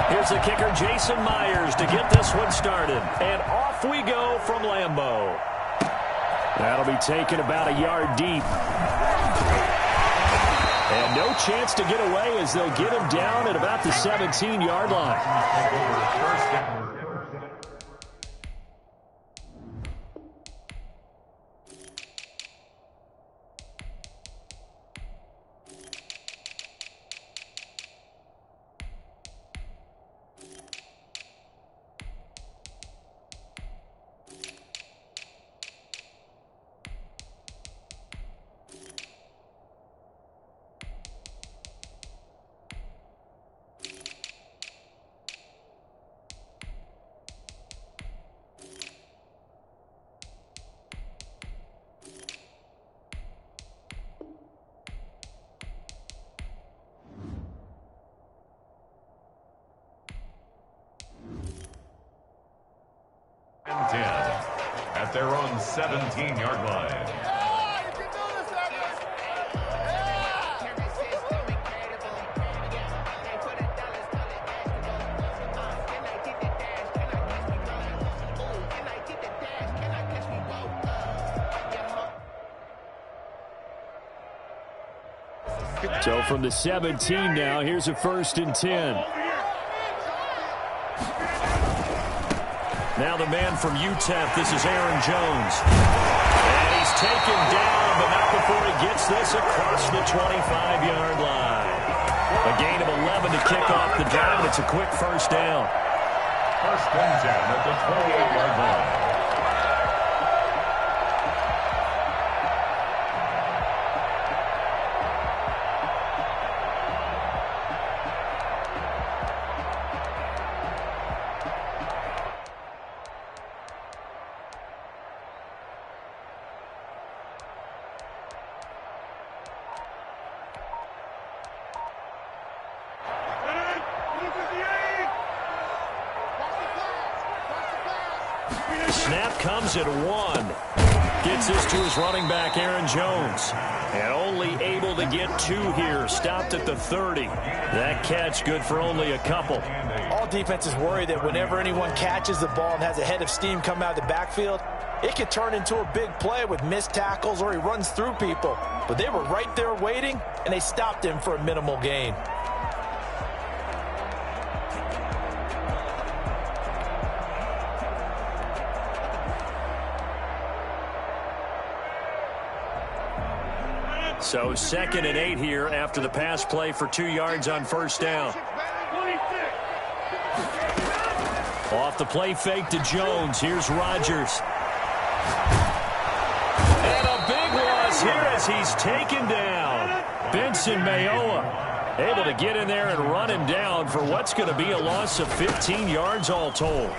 Here's the kicker, Jason Myers, to get this one started. And off we go from Lambeau. That'll be taken about a yard deep. And no chance to get away as they'll get him down at about the 17-yard line. And 10 at their own 17-yard line. So from the 17 now, here's a 1st and 10. Now the man from UTEP, this is Aaron Jones. And he's taken down, but not before he gets this across the 25-yard line. A gain of 11 to kick off the drive, and it's a quick 1st down. 1st and 10 at the 28-yard line. Snap comes at 1. Gets this to his running back, Aaron Jones. And only able to get 2 here. Stopped at the 30. That catch good for only a couple. All defenses worry that whenever anyone catches the ball and has a head of steam come out of the backfield, it could turn into a big play with missed tackles or he runs through people. But they were right there waiting, and they stopped him for a minimal gain. So 2nd and 8 here after the pass play for 2 yards on 1st down. Off the play fake to Jones. Here's Rodgers. And a big loss here as he's taken down. Benson Mayowa able to get in there and run him down for what's going to be a loss of 15 yards all told.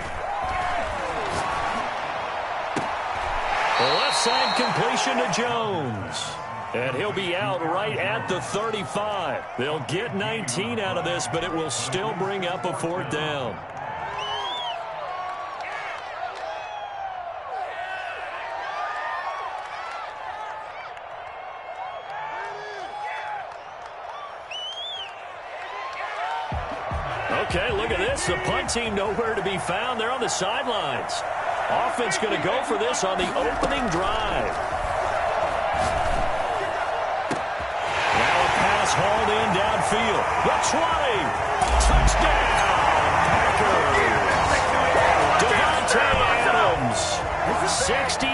Left side completion to Jones. And he'll be out right at the 35. They'll get 19 out of this, but it will still bring up a 4th down. Okay, look at this. The punt team nowhere to be found. They're on the sidelines. Offense going to go for this on the opening drive. Hauled in downfield. The 20. Touchdown, Packers. Davante Adams. 65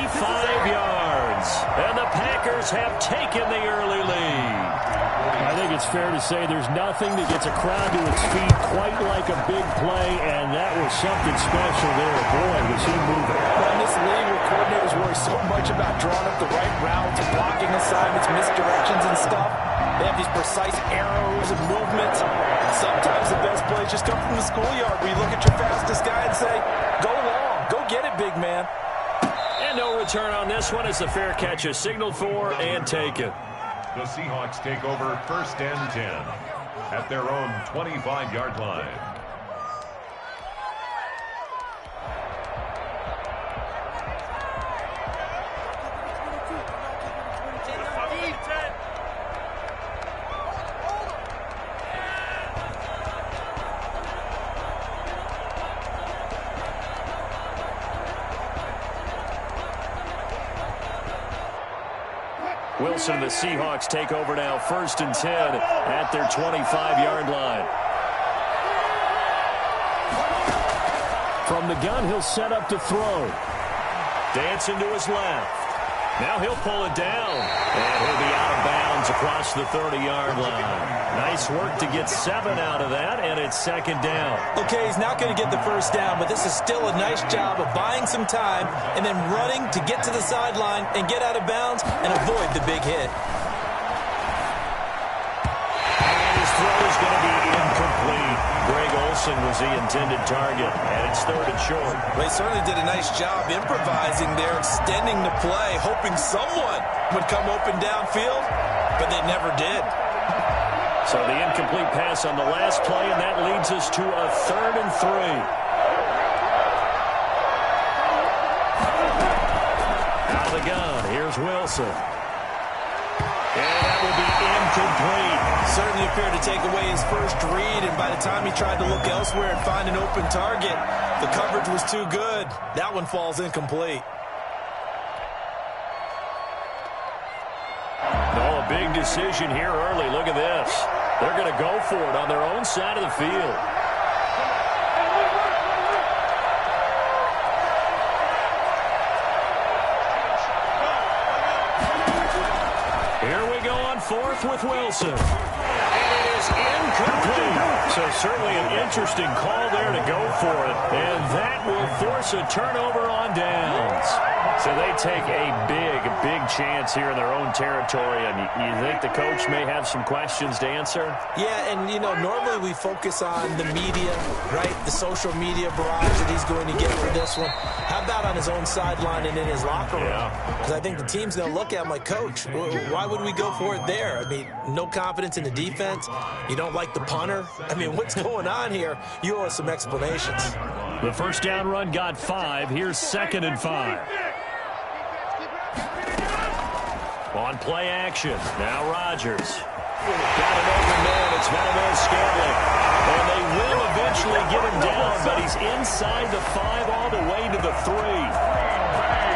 yards. And the Packers have taken the early lead. I think it's fair to say there's nothing that gets a crowd to its feet quite like a big play, and that was something special there. Boy, was he moving. In this league where coordinators worry so much about drawing up the right routes, blocking assignments, misdirections and stuff, they have these precise arrows and movements. Sometimes the best plays just come from the schoolyard where you look at your fastest guy and say, go long, go get it, big man. And no return on this one as the fair catch is signaled for and taken. The Seahawks take over 1st and 10 at their own 25-yard line. Wilson and the Seahawks take over now, 1st and 10 at their 25-yard line. From the gun, he'll set up to throw. Dancing to his left. Now he'll pull it down, and he'll be out of bounds across the 30-yard line. Nice work to get 7 out of that, and it's 2nd down. Okay, he's not going to get the 1st down, but this is still a nice job of buying some time and then running to get to the sideline and get out of bounds and avoid the big hit. And his throw is going to be incomplete. Greg Olsen was the intended target, and it's 3rd and short. They certainly did a nice job improvising there, extending the play, hoping someone would come open downfield, but they never did. So the incomplete pass on the last play, and that leads us to a 3rd and 3. Out of the gun, here's Wilson. And that will be incomplete. Certainly appeared to take away his first read, and by the time he tried to look elsewhere and find an open target, the coverage was too good. That one falls incomplete. No, a big decision here early. Look at this. They're going to go for it on their own side of the field. Here we go on 4th with Wilson. And it is incomplete. So certainly an interesting call there to go for it. And that will force a turnover on downs. So they take a big chance here in their own territory. And you think the coach may have some questions to answer? Yeah, and, you know, normally we focus on the media, right? The social media barrage that he's going to get for this one. How about on his own sideline and in his locker room? Because I think the team's going to look at him like, Coach, why would we go for it there? I mean, no confidence in the defense. You don't like the punter. I mean, what's going on here? You owe us some explanations. The 1st down run got 5. Here's 2nd and 5. On play action, now Rodgers. Got an open man, it's Valdez-Scantling. And they will eventually get him down, but he's inside the 5 all the way to the 3.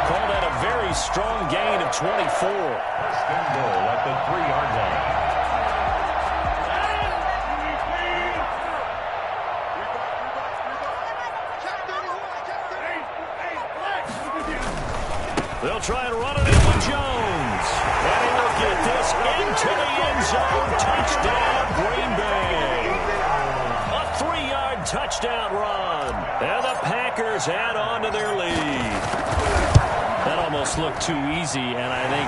Call that a very strong gain of 24. First and goal at the 3-yard line. They'll try and run it in with Jones. And he will get this into the end zone. Touchdown, Green Bay. A 3-yard touchdown run. And the Packers add on to their lead. That almost looked too easy, and I think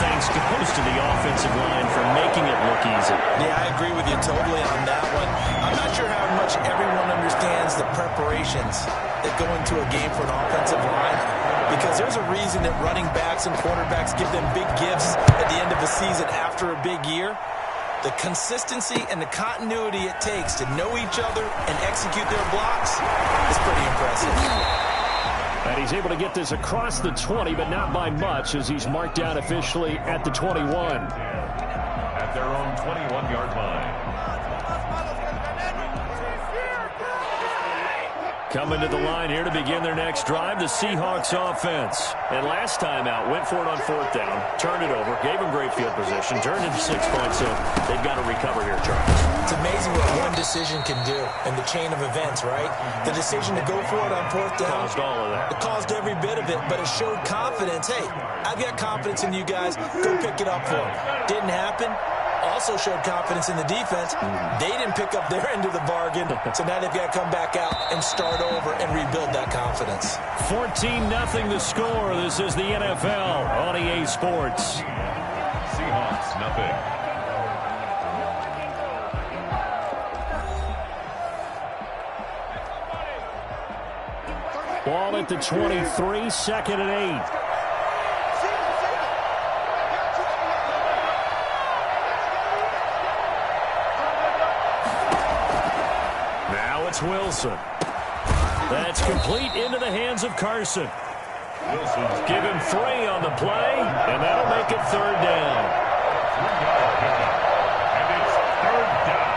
thanks goes to the offensive line for making it look easy. Yeah, I agree with you totally on that one. I'm not sure how much everyone understands the preparations that go into a game for an offensive line, because there's a reason that running backs and quarterbacks give them big gifts at the end of the season after a big year. The consistency and the continuity it takes to know each other and execute their blocks is pretty impressive. And he's able to get this across the 20, but not by much, as he's marked down officially at the 21. At their own 21-yard line. Coming to the line here to begin their next drive, the Seahawks offense. And last time out, went for it on 4th down, turned it over, gave them great field position, turned into 6 points, so they've got to recover here, Charles. It's amazing what one decision can do in the chain of events, right? The decision to go for it on 4th down. Caused all of that. It caused every bit of it, but it showed confidence. Hey, I've got confidence in you guys. Go pick it up for them. Didn't happen. Also showed confidence in the defense. They didn't pick up their end of the bargain, so now they've got to come back out and start over and rebuild that confidence. 14-0 the score. This is the NFL on EA Sports. Seahawks, nothing. Ball at the 23, 2nd and 8. Wilson. That's complete into the hands of Carson. Wilson's give him 3 on the play, and that'll make it 3rd down. And it's 3rd down.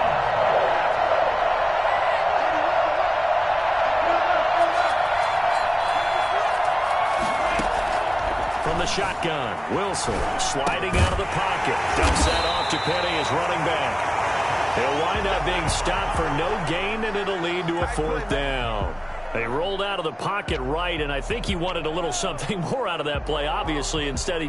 From the shotgun. Wilson sliding out of the pocket. Dumps that off to Penny as running back. He'll wind up being stopped for no gain, and it'll lead to a 4th down. They rolled out of the pocket right, and I think he wanted a little something more out of that play, obviously. Instead, he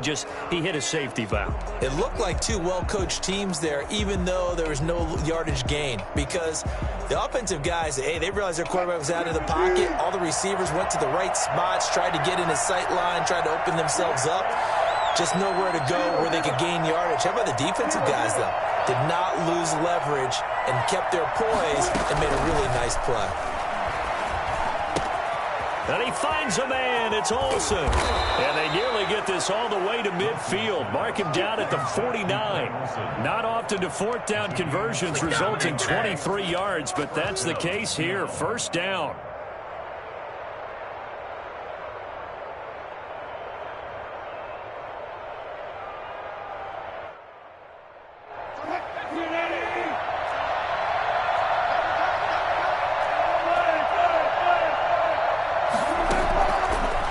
hit a safety valve. It looked like two well-coached teams there, even though there was no yardage gain, because the offensive guys, they realized their quarterback was out of the pocket. All the receivers went to the right spots, tried to get in his sight line, tried to open themselves up. Just nowhere to go where they could gain yardage. How about the defensive guys, though? Did not lose leverage and kept their poise and made a really nice play. And he finds a man. It's Olsen. And they nearly get this all the way to midfield. Mark him down at the 49. Not often do 4th down conversions result in 23 yards, but that's the case here. 1st down.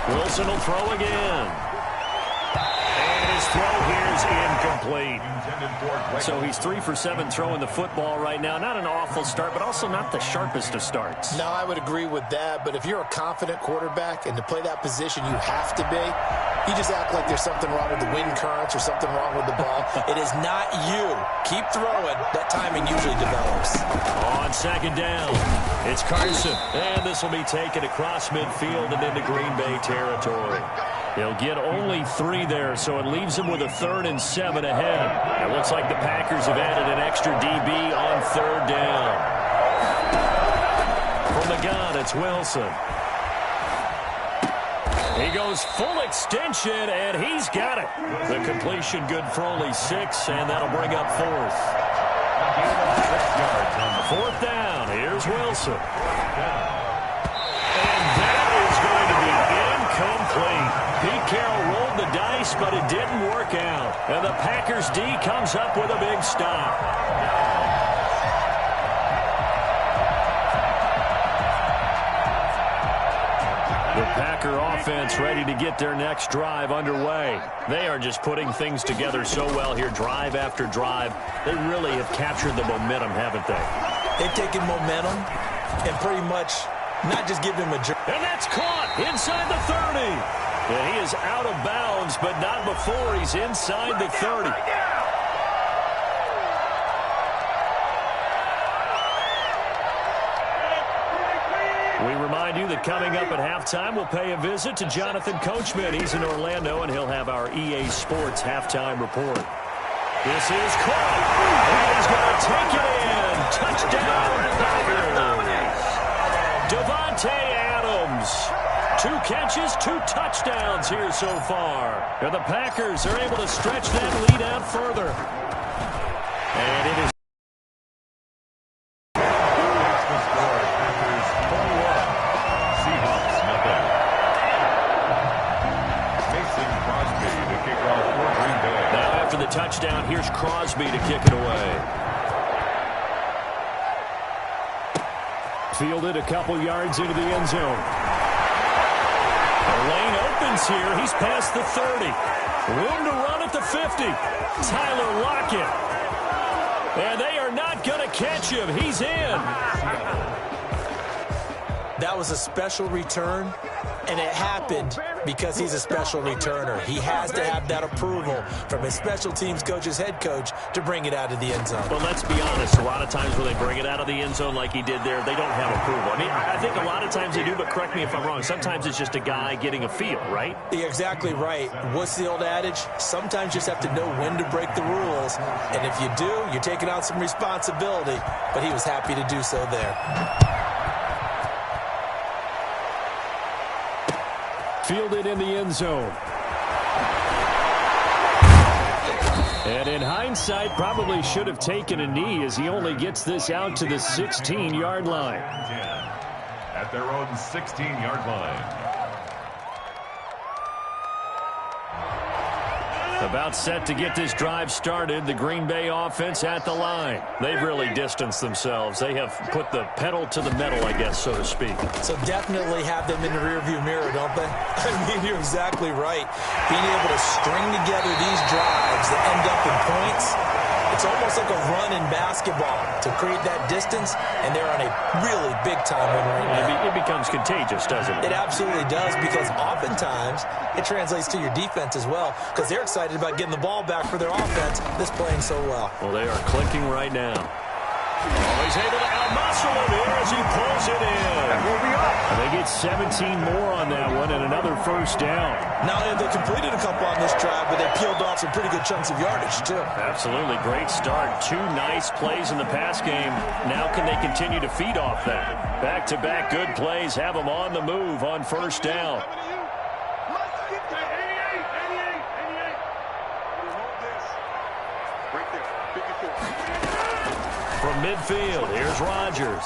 Wilson will throw again. And his throw here is incomplete. So he's 3 for 7 throwing the football right now. Not an awful start, but also not the sharpest of starts. No, I would agree with that. But if you're a confident quarterback and to play that position you have to be, you just act like there's something wrong with the wind currents or something wrong with the ball. It is not you. Keep throwing. That timing usually develops. On 2nd down, it's Carson. And this will be taken across midfield and into Green Bay territory. He'll get only 3 there, so it leaves him with a 3rd and 7 ahead. It looks like the Packers have added an extra DB on 3rd down. From the gun, it's Wilson. He goes full extension, and he's got it. The completion good for only 6, and that'll bring up 4th. 4th down. Here's Wilson. And that is going to be incomplete. Pete Carroll rolled the dice, but it didn't work out. And the Packers D comes up with a big stop. The Packer offense ready to get their next drive underway. They are just putting things together so well here, drive after drive. They really have captured the momentum, haven't they? They've taken momentum and pretty much not just give him a jerk. And that's caught inside the 30. And he is out of bounds, but not before he's inside the 30. We remind you that coming up at halftime, we'll pay a visit to Jonathan Coachman. He's in Orlando, and he'll have our EA Sports halftime report. This is caught. And he's going to take it in. Touchdown, Packers. Devontae Adams. 2 catches, 2 touchdowns here so far. And the Packers are able to stretch that lead out further. And it is touchdown. Here's Crosby to kick it away. Fielded a couple yards into the end zone. The lane opens here. He's past the 30. Room to run at the 50. Tyler Lockett. And they are not going to catch him. He's in. That was a special return, and it happened because he's a special returner. He has to have that approval from his special teams coach's head coach to bring it out of the end zone. Well, let's be honest. A lot of times when they bring it out of the end zone like he did there, they don't have approval. I mean, I think a lot of times they do, but correct me if I'm wrong. Sometimes it's just a guy getting a feel, right? You're exactly right. What's the old adage? Sometimes you just have to know when to break the rules, and if you do, you're taking on some responsibility, but he was happy to do so there. Fielded in the end zone. And in hindsight, probably should have taken a knee as he only gets this out to the 16-yard line. At their own 16-yard line. About set to get this drive started. The Green Bay offense at the line. They've really distanced themselves. They have put the pedal to the metal, I guess, so to speak. So definitely have them in the rearview mirror, don't they? I mean, you're exactly right. Being able to string together these drives that end up in points, it's almost like a run in basketball to create that distance, and they're on a really big-time win right now. It becomes contagious, doesn't it? It absolutely does, because oftentimes it translates to your defense as well, because they're excited about getting the ball back for their offense that's playing so well. Well, they are clicking right now. Oh, he's able to out-muscle it here as he pulls it in. They get 17 more on that one and another first down. Not only have they completed a couple on this drive, but they peeled off some pretty good chunks of yardage, too. Absolutely. Great start. 2 nice plays in the pass game. Now can they continue to feed off that? Back-to-back good plays have them on the move on first down. From midfield, here's Rodgers.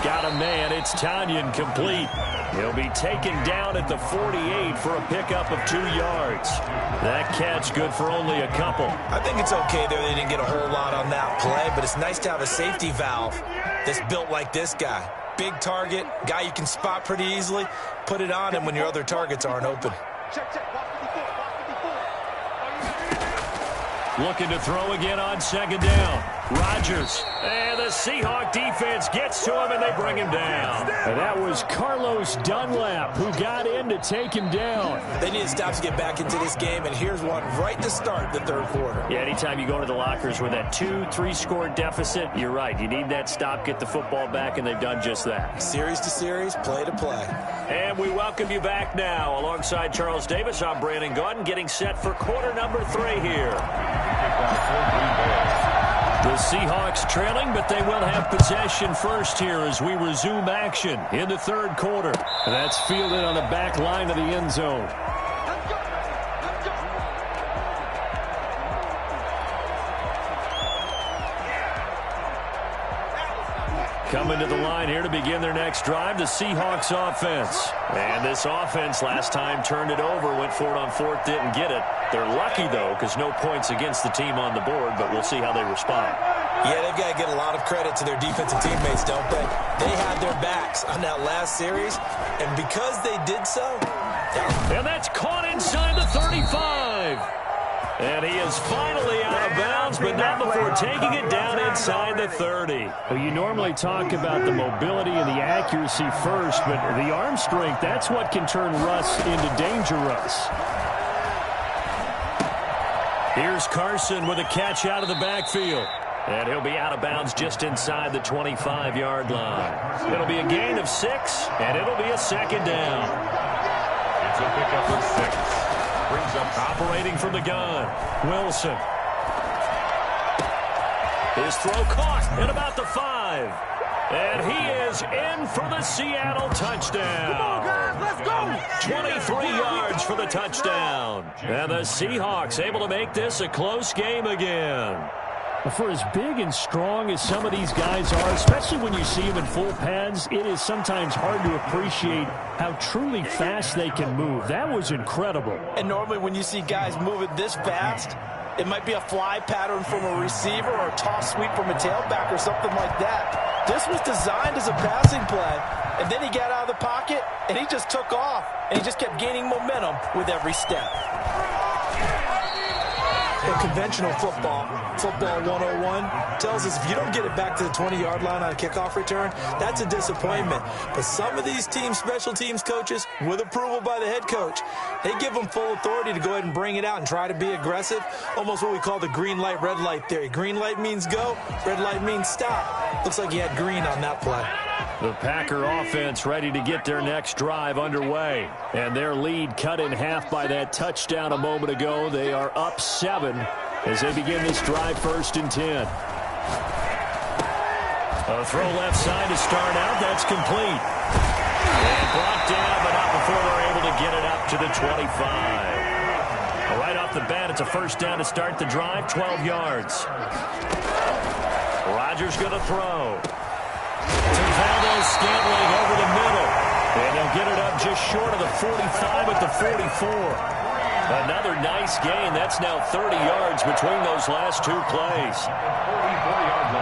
Got a man. It's Tanyan complete. He'll be taken down at the 48 for a pickup of 2 yards. That catch good for only a couple. I think it's okay there. They didn't get a whole lot on that play, but it's nice to have a safety valve that's built like this guy. Big target, guy you can spot pretty easily. Put it on him when your other targets aren't open. Looking to throw again on second down. Rodgers. And the Seahawk defense gets to him, and they bring him down. And that was Carlos Dunlap who got in to take him down. They need to stop to get back into this game, and here's one right to start the third quarter. Yeah, anytime you go to the lockers with that 2-3 score deficit, you're right. You need that stop, get the football back, and they've done just that. Series to series, play to play. And we welcome you back now. Alongside Charles Davis, I'm Brandon Gaudin, getting set for quarter number 3 here. The Seahawks trailing, but they will have possession first here as we resume action in the third quarter. That's fielded on the back line of the end zone. Coming to the line here to begin their next drive, the Seahawks offense. And this offense last time turned it over, went for it on fourth, didn't get it. They're lucky, though, because no points against the team on the board, but we'll see how they respond. Yeah, they've got to get a lot of credit to their defensive teammates, don't they? They had their backs on that last series, and because they did so... And that's caught inside the 35. And he is finally out of bounds, but not before taking it down inside the 30. Well, you normally talk about the mobility and the accuracy first, but the arm strength, that's what can turn Russ into Danger Russ. Here's Carson with a catch out of the backfield. And he'll be out of bounds just inside the 25-yard line. It'll be a gain of 6, and it'll be a second down. It's a pickup of 6. Brings up operating from the gun. Wilson. His throw caught at about the 5. And he is in for the Seattle touchdown. Come on, guys, let's go. 23 yards for the touchdown. And the Seahawks able to make this a close game again. For as big and strong as some of these guys are, especially when you see them in full pads, it is sometimes hard to appreciate how truly fast they can move. That was incredible. And normally when you see guys moving this fast, it might be a fly pattern from a receiver or a toss sweep from a tailback or something like that. This was designed as a passing play, and then he got out of the pocket, and he just took off, and he just kept gaining momentum with every step. In conventional football 101 tells us if you don't get it back to the 20-yard line on a kickoff return, that's a disappointment. But some of these special teams coaches, with approval by the head coach, they give them full authority to go ahead and bring it out and try to be aggressive, almost what we call the green light, red light theory. Green light means go, red light means stop. Looks like he had green on that play. The Packer offense ready to get their next drive underway. And their lead cut in half by that touchdown a moment ago. They are up 7 as they begin this drive, 1st and 10. A throw left side to start out. That's complete. And brought down, but not before they're able to get it up to the 25. Right off the bat, it's a first down to start the drive, 12 yards. Rodgers going to throw. Valdez-Scantling over the middle. And they'll get it up just short of the 45 at the 44. Another nice gain. That's now 30 yards between those last two plays.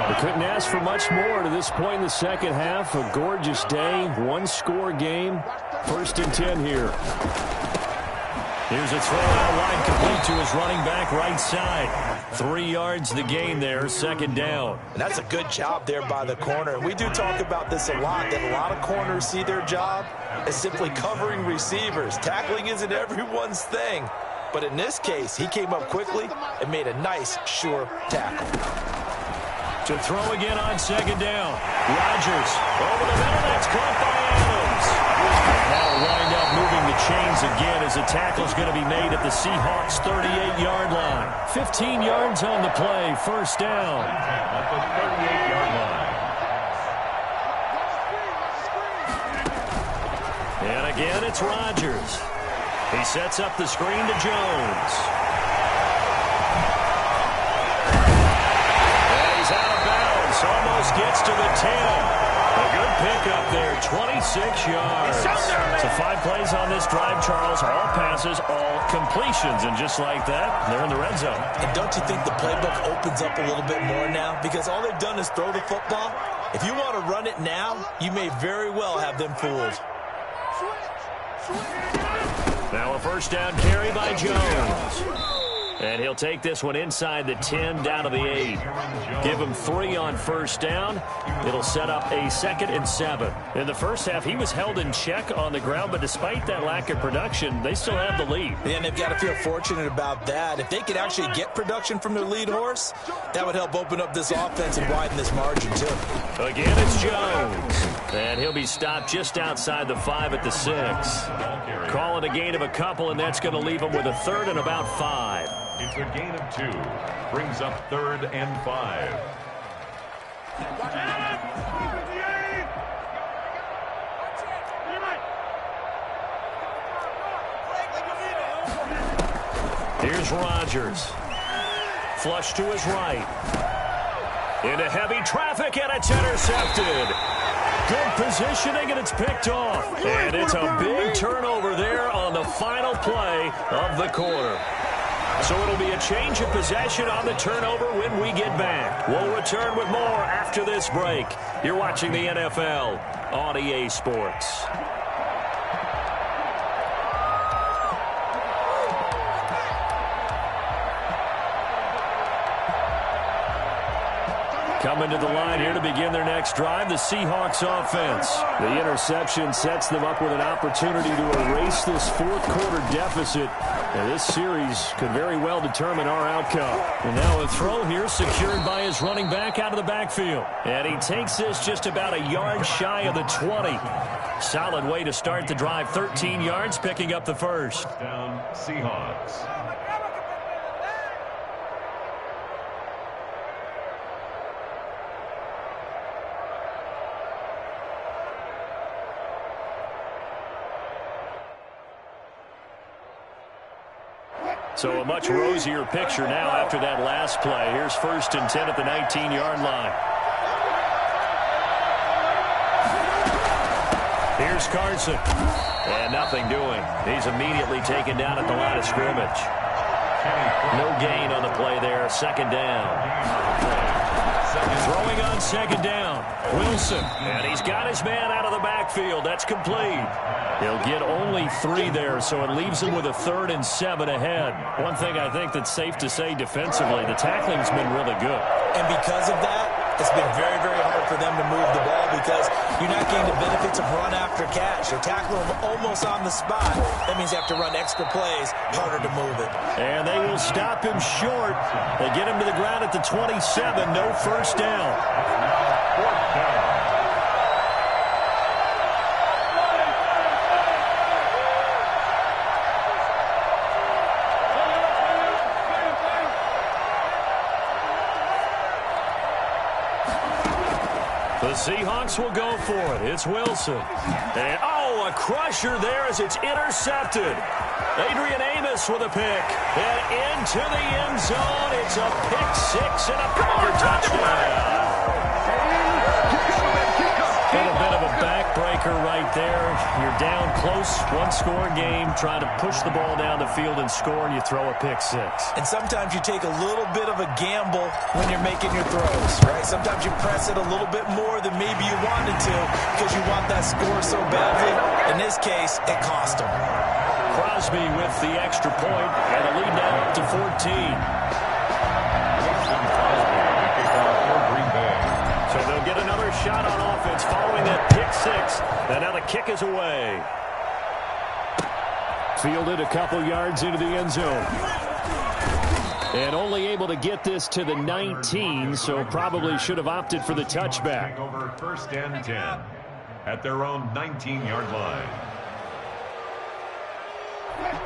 They couldn't ask for much more to this point in the second half. A gorgeous day, one-score game. 1st and 10 here. Here's a throw out wide, complete to his running back right side. 3 yards the gain there, 2nd down. And that's a good job there by the corner. We do talk about this a lot, that a lot of corners see their job as simply covering receivers. Tackling isn't everyone's thing. But in this case, he came up quickly and made a nice, sure tackle. To throw again on 2nd down. Rodgers over the middle. That's caught by Adams. Now wind up moving the chains again as a tackle's going to be made at the Seahawks' 38-yard line. 15 yards on the play. 1st down. At the 38-yard line. And again, it's Rodgers. He sets up the screen to Jones. Almost gets to the 10. A good pickup there, 26 yards. So 5 plays on this drive, Charles. All passes, all completions. And just like that, they're in the red zone. And don't you think the playbook opens up a little bit more now? Because all they've done is throw the football. If you want to run it now, you may very well have them fooled. Now a 1st down carry by Jones. And he'll take this one inside the 10 down to the 8. Give him 3 on 1st down. It'll set up a 2nd and 7. In the first half, he was held in check on the ground, but despite that lack of production, they still have the lead. And they've got to feel fortunate about that. If they could actually get production from their lead horse, that would help open up this offense and widen this margin, too. Again, it's Jones. And he'll be stopped just outside the 5 at the 6. Call it a gain of a couple, and that's going to leave him with a 3rd and about 5. It's a gain of 2. Brings up 3rd and 5. Here's Rodgers. Flush to his right. Into heavy traffic, and it's intercepted. Good positioning, and it's picked off. And it's a big turnover there on the final play of the quarter. So it'll be a change of possession on the turnover when we get back. We'll return with more after this break. You're watching the NFL on EA Sports. Coming to the line here to begin their next drive, the Seahawks offense. The interception sets them up with an opportunity to erase this 4th quarter deficit. And this series could very well determine our outcome. And now a throw here secured by his running back out of the backfield. And he takes this just about a yard shy of the 20. Solid way to start the drive. 13 yards, picking up the 1st. Down, Seahawks. So a much rosier picture now after that last play. Here's 1st and 10 at the 19-yard line. Here's Carson. And nothing doing. He's immediately taken down at the line of scrimmage. No gain on the play there. 2nd down. Throwing on 2nd down. Wilson. And he's got his man out of the backfield. That's complete. He'll get only 3 there, so it leaves him with a 3rd and 7 ahead. One thing I think that's safe to say defensively, the tackling's been really good. And because of that, it's been very, very hard for them to move the ball because you're not getting the benefits of run after catch. They're tackling them almost on the spot. That means you have to run extra plays, harder to move it. And they will stop him short. They get him to the ground at the 27, no 1st down. 4th down. The Seahawks will go for it. It's Wilson. And, a crusher there as it's intercepted. Adrian Amos with a pick. And into the end zone. It's a pick-6 and a power touchdown. A little bit of a backbreaker backbreaker right there. You're down close, one-score game, trying to push the ball down the field and score, and you throw a pick six. And sometimes you take a little bit of a gamble when you're making your throws, right? Sometimes you press it a little bit more than maybe you wanted to because you want that score so badly. In this case, it cost them. Crosby with the extra point, and the lead now up to 14. So they'll get another shot on offense following that pick six. And now the kick is away. Fielded a couple yards into the end zone. And only able to get this to the 19, so probably should have opted for the touchback. Over first and 10 at their own 19-yard line.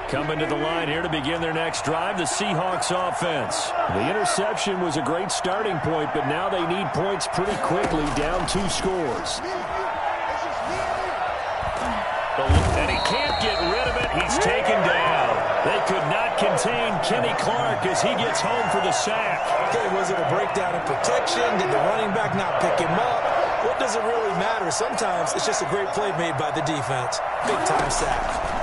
Coming to the line here to begin their next drive, the Seahawks offense. The interception was a great starting point, but now they need points pretty quickly, down 2 scores. And he can't get rid of it. He's taken down. They could not contain Kenny Clark as he gets home for the sack. Okay, was it a breakdown in protection? Did the running back not pick him up? What does it really matter? Sometimes it's just a great play made by the defense. Big-time sack.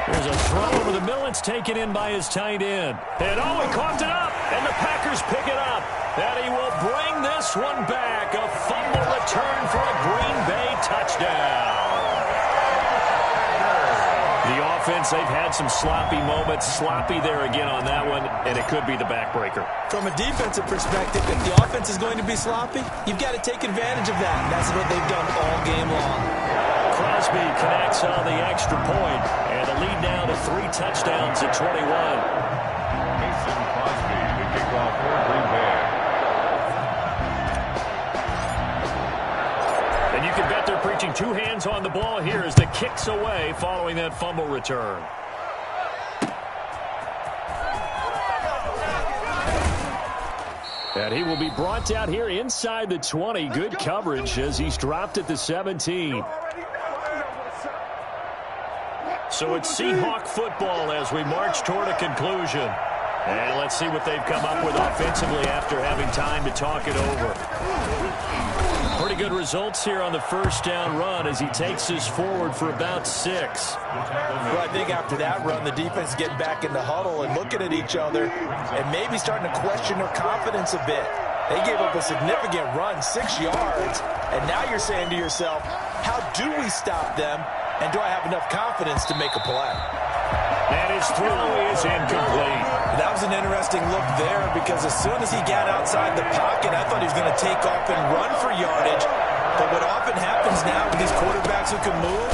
There's a throw over the middle. It's taken in by his tight end. And he coughed it up. And the Packers pick it up. And he will bring this one back. A fumble return for a Green Bay touchdown. The offense, they've had some sloppy moments. Sloppy there again on that one. And it could be the backbreaker. From a defensive perspective, if the offense is going to be sloppy, you've got to take advantage of that. And that's what they've done all game long. Crosby connects on the extra point, and the lead now to 3 touchdowns at 21. Mason Crosby, the kickoff for Green Bay. And you can bet they're preaching 2 hands on the ball here as the kick's away following that fumble return. And he will be brought down here inside the 20. Good coverage as he's dropped at the 17. So it's Seahawk football as we march toward a conclusion. And let's see what they've come up with offensively after having time to talk it over. Pretty good results here on the first down run as he takes us forward for about 6. Well, I think after that run, the defense is getting back in the huddle and looking at each other and maybe starting to question their confidence a bit. They gave up a significant run, 6 yards, and now you're saying to yourself, how do we stop them? And do I have enough confidence to make a play? And his throw is incomplete. That was an interesting look there because as soon as he got outside the pocket, I thought he was going to take off and run for yardage. But what often happens now with these quarterbacks who can move,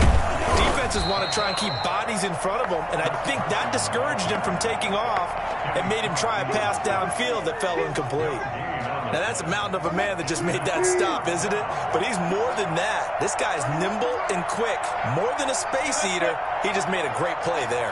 defenses want to try and keep bodies in front of them, and I think that discouraged him from taking off and made him try a pass downfield that fell incomplete. Now, that's a mountain of a man that just made that stop, isn't it? But he's more than that. This guy's nimble and quick. More than a space eater, he just made a great play there.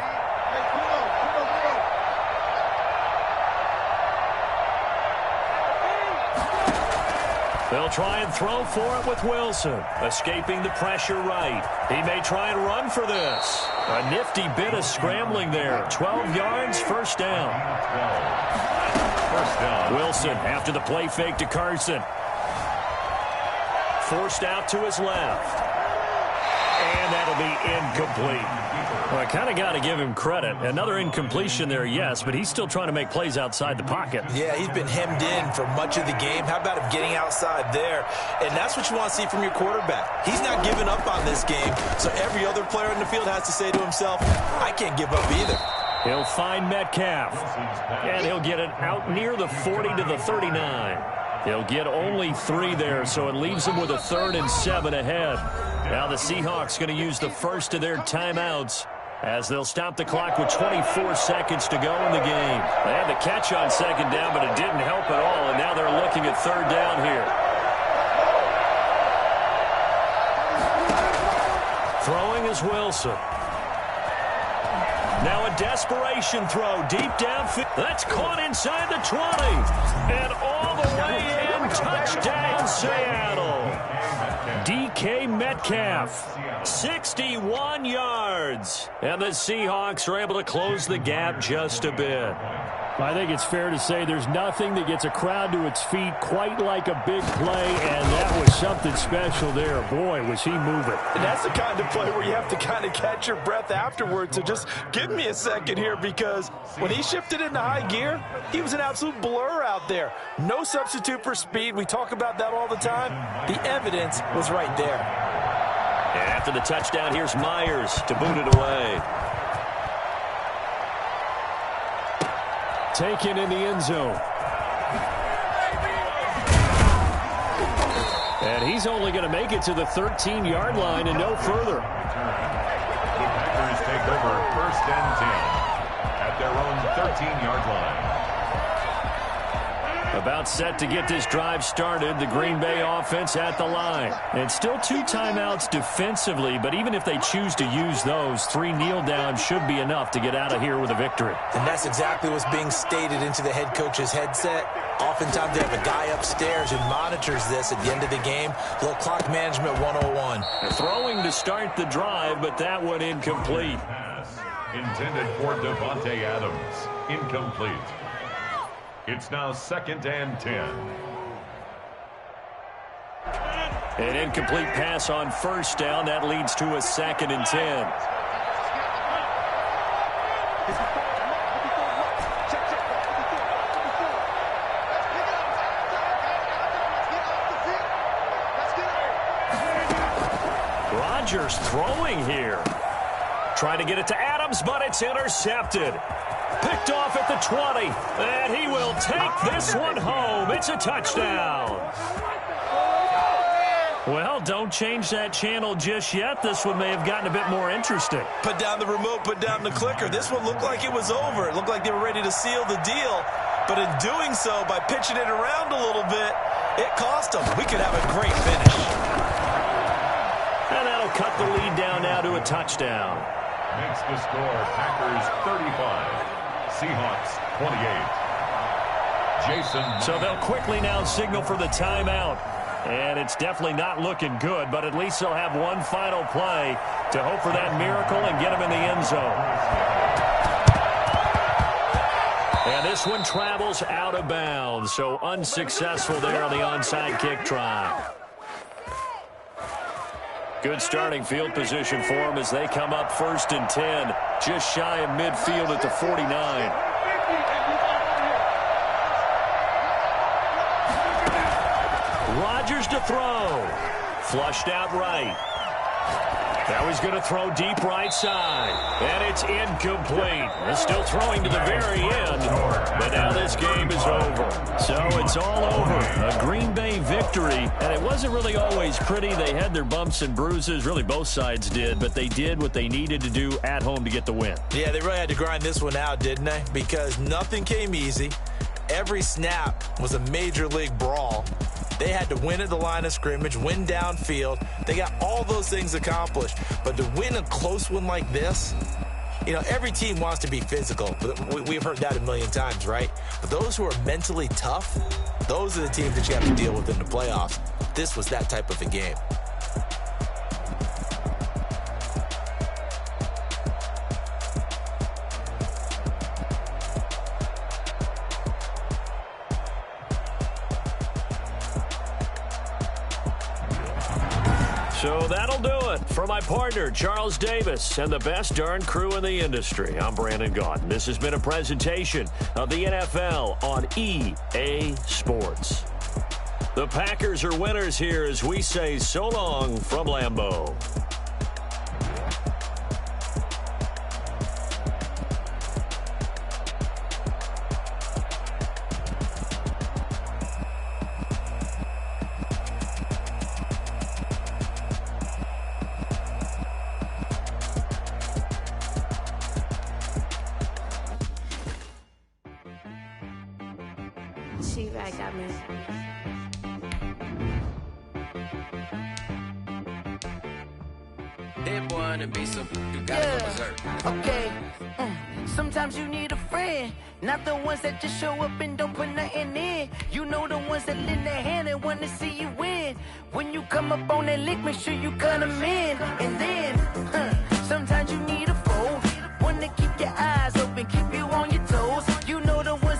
They'll try and throw for it with Wilson. Escaping the pressure right. He may try and run for this. A nifty bit of scrambling there. 12 yards, first down. Wilson after the play fake to Carson. Forced out to his left. And that'll be incomplete. Well, I kind of got to give him credit. Another incompletion there, yes, but he's still trying to make plays outside the pocket. Yeah, he's been hemmed in for much of the game. How about him getting outside there? And that's what you want to see from your quarterback. He's not giving up on this game, so every other player in the field has to say to himself, I can't give up either. He'll find Metcalf, and he'll get it out near the 40 to the 39. He'll get only 3 there, so it leaves him with a 3rd and 7 ahead. Now the Seahawks going to use the first of their timeouts as they'll stop the clock with 24 seconds to go in the game. They had the catch on 2nd down, but it didn't help at all, and now they're looking at 3rd down here. Throwing is Wilson. Now a desperation throw deep downfield. That's caught inside the 20. And all the way in. Touchdown, Seattle. DK Metcalf, 61 yards. And the Seahawks are able to close the gap just a bit. I think it's fair to say there's nothing that gets a crowd to its feet quite like a big play, and that was something special there. Boy, was he moving. And that's the kind of play where you have to kind of catch your breath afterwards. So just give me a second here, because when he shifted into high gear, he was an absolute blur out there. No substitute for speed. We talk about that all the time. The evidence was right there. And after the touchdown, here's Myers to boot it away. Taken in the end zone. And he's only going to make it to the 13-yard line and no further. The Packers take over 1st and 10 at their own 13-yard line. About set to get this drive started, the Green Bay offense at the line. And still 2 timeouts defensively, but even if they choose to use those, 3 kneel downs should be enough to get out of here with a victory. And that's exactly what's being stated into the head coach's headset. Oftentimes they have a guy upstairs who monitors this at the end of the game. Little clock management 101. Throwing to start the drive, but that one incomplete. Pass intended for Devontae Adams. Incomplete. It's now 2nd and 10. An incomplete pass on 1st down. That leads to a 2nd and 10. Rodgers throwing here. Trying to get it to Adams, but it's intercepted. Picked off at the 20, and he will take this one home. It's a touchdown. Well, don't change that channel just yet. This one may have gotten a bit more interesting. Put down the remote, put down the clicker. This one looked like it was over. It looked like they were ready to seal the deal. But in doing so, by pitching it around a little bit, it cost them. We could have a great finish. And that'll cut the lead down now to a touchdown. Makes the score Packers 35. Seahawks 28. Jason. So they'll quickly now signal for the timeout. And it's definitely not looking good, but at least they'll have one final play to hope for that miracle and get him in the end zone. And this one travels out of bounds, so unsuccessful there on the onside kick try. Good starting field position for them as they come up 1st and 10, just shy of midfield at the 49. Rodgers to throw. Flushed out right. Now he's going to throw deep right side. And it's incomplete. They're still throwing to the very end. But now this game is over. So it's all over. A Green Bay victory. And it wasn't really always pretty. They had their bumps and bruises. Really, both sides did. But they did what they needed to do at home to get the win. Yeah, they really had to grind this one out, didn't they? Because nothing came easy. Every snap was a major league brawl. They had to win at the line of scrimmage, win downfield. They got all those things accomplished. But to win a close one like this, you know, every team wants to be physical. We've heard that a million times, right? But those who are mentally tough, those are the teams that you have to deal with in the playoffs. This was that type of a game. So that'll do it. For my partner, Charles Davis, and the best darn crew in the industry, I'm Brandon Gaudin. This has been a presentation of the NFL on EA Sports. The Packers are winners here as we say so long from Lambeau. She-Rag got me. That boy on the beat, so you gotta go berserk. Okay. Sometimes you need a friend, not the ones that just show up and don't put nothing in. You know the ones that lend their hand and want to see you win. When you come up on that lick, make sure you cut them in. And then, sometimes you need a foe, one to keep your eyes open, keep you on your toes. You know the ones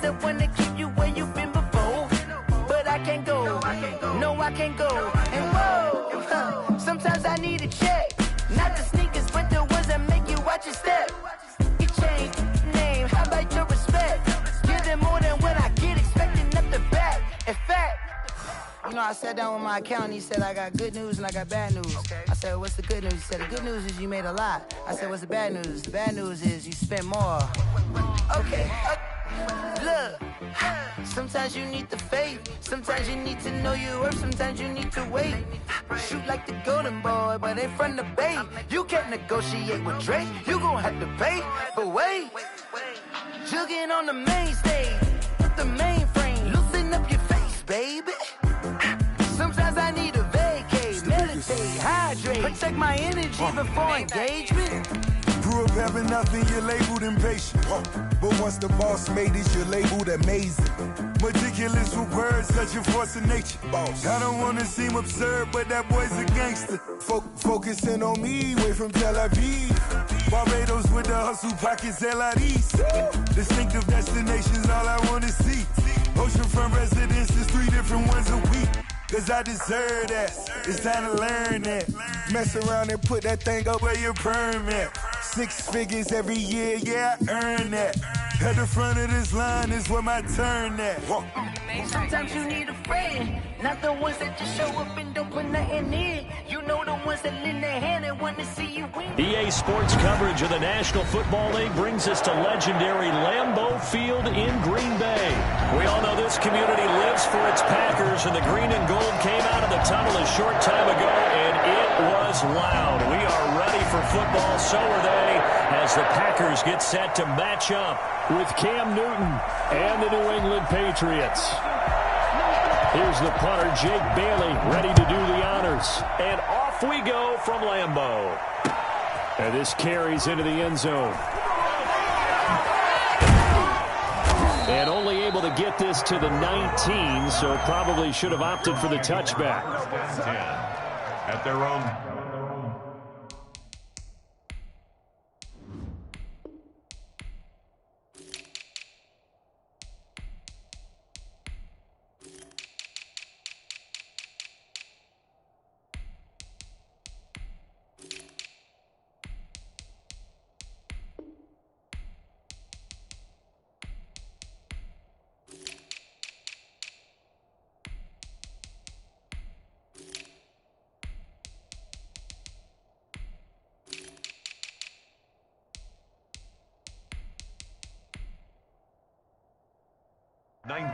I can't go. And whoa, sometimes I need a check. Not the sneakers, but the ones that make you watch your step. You change name, how about your respect? Give them more than what I get, expecting up the back. In fact, you know, I sat down with my accountant. He said, I got good news and I got bad news. I said, what's the good news? He said, the good news is you made a lot. I said, what's the bad news? The bad news is you spent more. Okay, look. Sometimes you need the faith. Sometimes you need to know your worth. Sometimes you need to wait. Shoot like the golden boy, but ain't from the bay. You can't negotiate with Drake. You gon' have to pay. But wait, jugging on the main stage. The mainframe, loosen up your face, baby. Sometimes I need a vacate, meditate, hydrate, protect my energy before engagement. Grew up having nothing, you're labeled impatient. But once the boss made it, you're labeled amazing. Meticulous with words, such a force of nature. I don't wanna seem absurd, but that boy's a gangster. Focusing on me, way from Tel Aviv. Barbados with the hustle pockets, LIDs. Distinctive destinations, all I wanna see. Oceanfront residences, 3 different ones a week. Cause I deserve that, it's time to learn that. Mess around and put that thing up where your permit. 6 figures every year, yeah, I earn that. At the front of this line is where my turn at. Sometimes you need a friend, not the ones that just show up and don't put nothing in. You know the ones that lend their hand and want to see you win. EA Sports coverage of the National Football League brings us to legendary Lambeau Field in Green Bay. We all know this community lives for its Packers, and the green and gold came out of the tunnel a short time ago, and it was loud. We are ready for football, so are they, as the Packers get set to match up with Cam Newton and the New England Patriots. Here's the punter, Jake Bailey, ready to do the honors. And off we go from Lambeau. And this carries into the end zone. And only able to get this to the 19, so probably should have opted for the touchback. 10 at their own.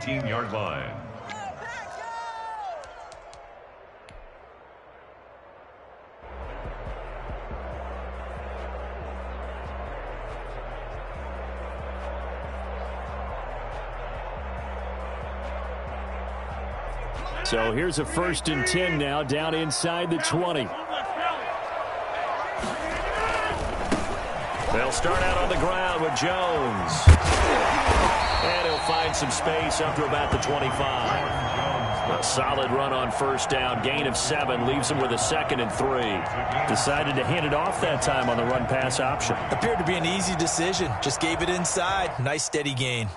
Yard line. So here's a 1st and 10 now, down inside the 20. They'll start out on the ground with Jones. And he'll find some space up to about the 25. A solid run on 1st down. Gain of 7 leaves him with a 2nd and 3. Decided to hand it off that time on the run-pass option. Appeared to be an easy decision. Just gave it inside. Nice steady gain.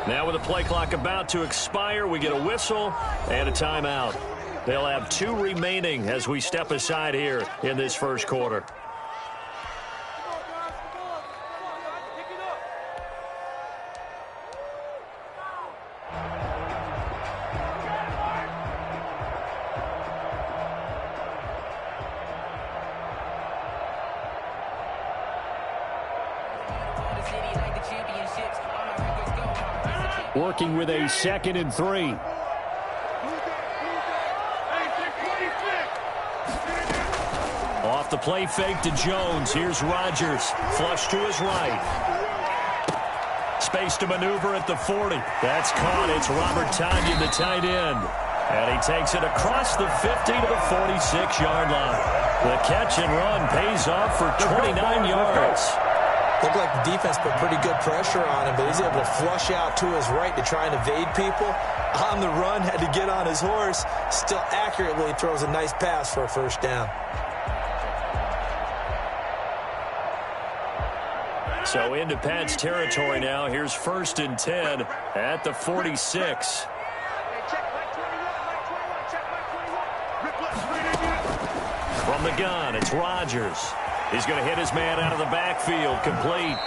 Now with the play clock about to expire, we get a whistle and a timeout. They'll have 2 remaining as we step aside here in this 1st quarter. Working with a 2nd and 3. Off the play fake to Jones. Here's Rodgers. Flush to his right. Space to maneuver at the 40. That's caught. It's Robert Tonyan, the tight end. And he takes it across the 50 to the 46-yard line. The catch and run pays off for 29 yards. Looked like the defense put pretty good pressure on him, but he's able to flush out to his right to try and evade people. On the run, had to get on his horse. Still accurately throws a nice pass for a first down. So into Pat's territory now. Here's 1st and 10 at the 46. From the gun, it's Rodgers. He's going to hit his man out of the backfield, complete.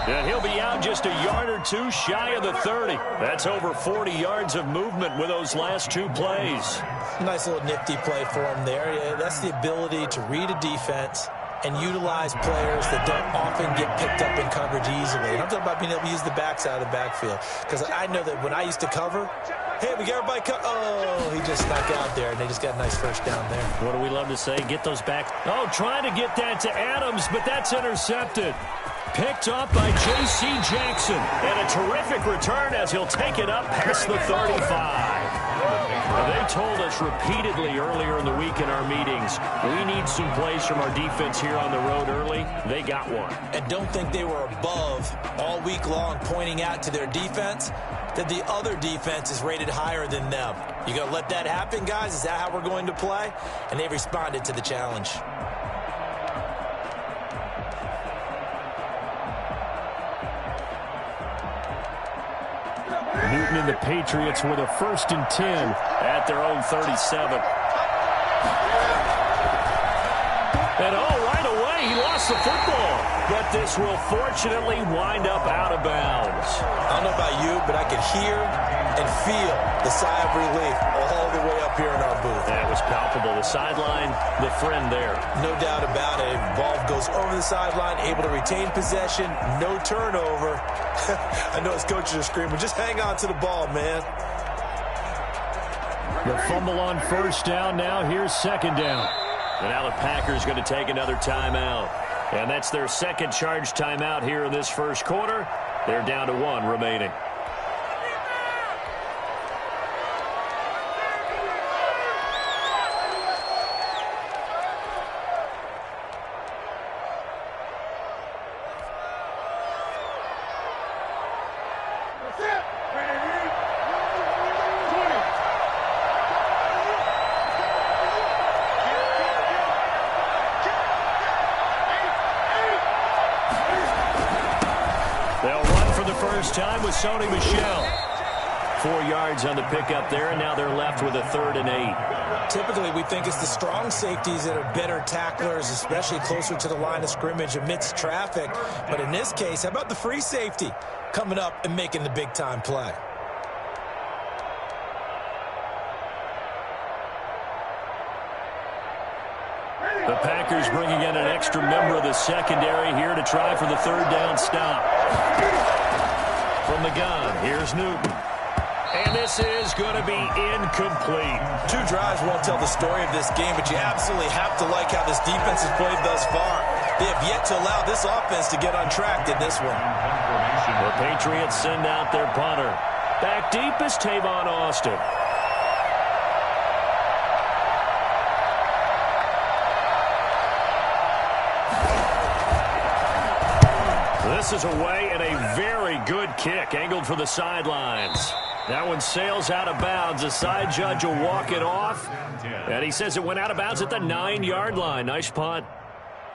And he'll be out just a yard or two shy of the 30. That's over 40 yards of movement with those last 2 plays. Nice little nifty play for him there. Yeah, that's the ability to read a defense and utilize players that don't often get picked up in coverage easily. And I'm talking about being able to use the backside of the backfield. Because I know that when I used to cover, hey, we got everybody oh, he just snuck out there, and they just got a nice first down there. What do we love to say? Get those back. Oh, trying to get that to Adams, but that's intercepted. Picked up by J.C. Jackson. And a terrific return as he'll take it up past the 35. They told us repeatedly earlier in the week in our meetings, we need some plays from our defense here on the road early. They got one. And don't think they were above all week long pointing out to their defense that the other defense is rated higher than them. You going to let that happen, guys? Is that how we're going to play? And they responded to the challenge. Newton and the Patriots with a 1st and 10 at their own 37. And right away, he lost the football. But this will fortunately wind up out of bounds. I don't know about you, but I could hear and feel the sigh of relief all the way up here in our booth. That was palpable. The sideline, the friend there. No doubt about it. Ball goes over the sideline, able to retain possession, no turnover. I know his coaches are screaming, just hang on to the ball, man. The fumble on 1st down. Now here's 2nd down. And now the Packers going to take another timeout. And that's their 2nd charge timeout here in this 1st quarter. They're down to 1 remaining. Time with Sony Michel. 4 yards on the pickup there, and now they're left with a 3rd and 8. Typically, we think it's the strong safeties that are better tacklers, especially closer to the line of scrimmage amidst traffic. But in this case, how about the free safety coming up and making the big-time play? The Packers bringing in an extra member of the secondary here to try for the 3rd down stop. From the gun, here's Newton. And this is going to be incomplete. 2 drives won't tell the story of this game, but you absolutely have to like how this defense has played thus far. They have yet to allow this offense to get untracked in this one. The Patriots send out their punter. Back deep is Tavon Austin. This is away and a very good kick angled for the sidelines. That one sails out of bounds. The side judge will walk it off. And he says it went out of bounds at the 9-yard line. Nice punt.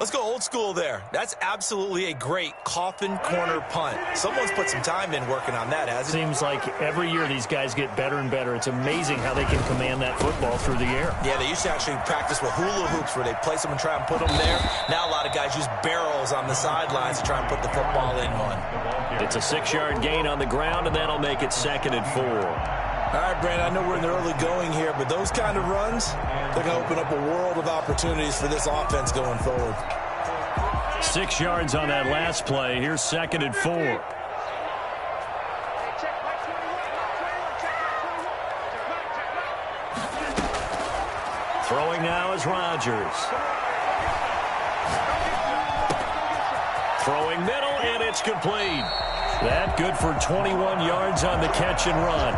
Let's go old school there. That's absolutely a great coffin corner punt. Someone's put some time in working on that, hasn't it? Seems like every year these guys get better and better. It's amazing how they can command that football through the air. Yeah, they used to actually practice with hula hoops where they place them and try and put them there. Now a lot of guys use barrels on the sidelines to try and put the football in one. It's a 6-yard gain on the ground, and that'll make it 2nd and 4. All right, Brandon, I know we're in the early going here, but those kind of runs, they're going to open up a world of opportunities for this offense going forward. 6 yards on that last play. Here's 2nd and 4. Throwing now is Rodgers. Throwing middle, and it's complete. That good for 21 yards on the catch and run.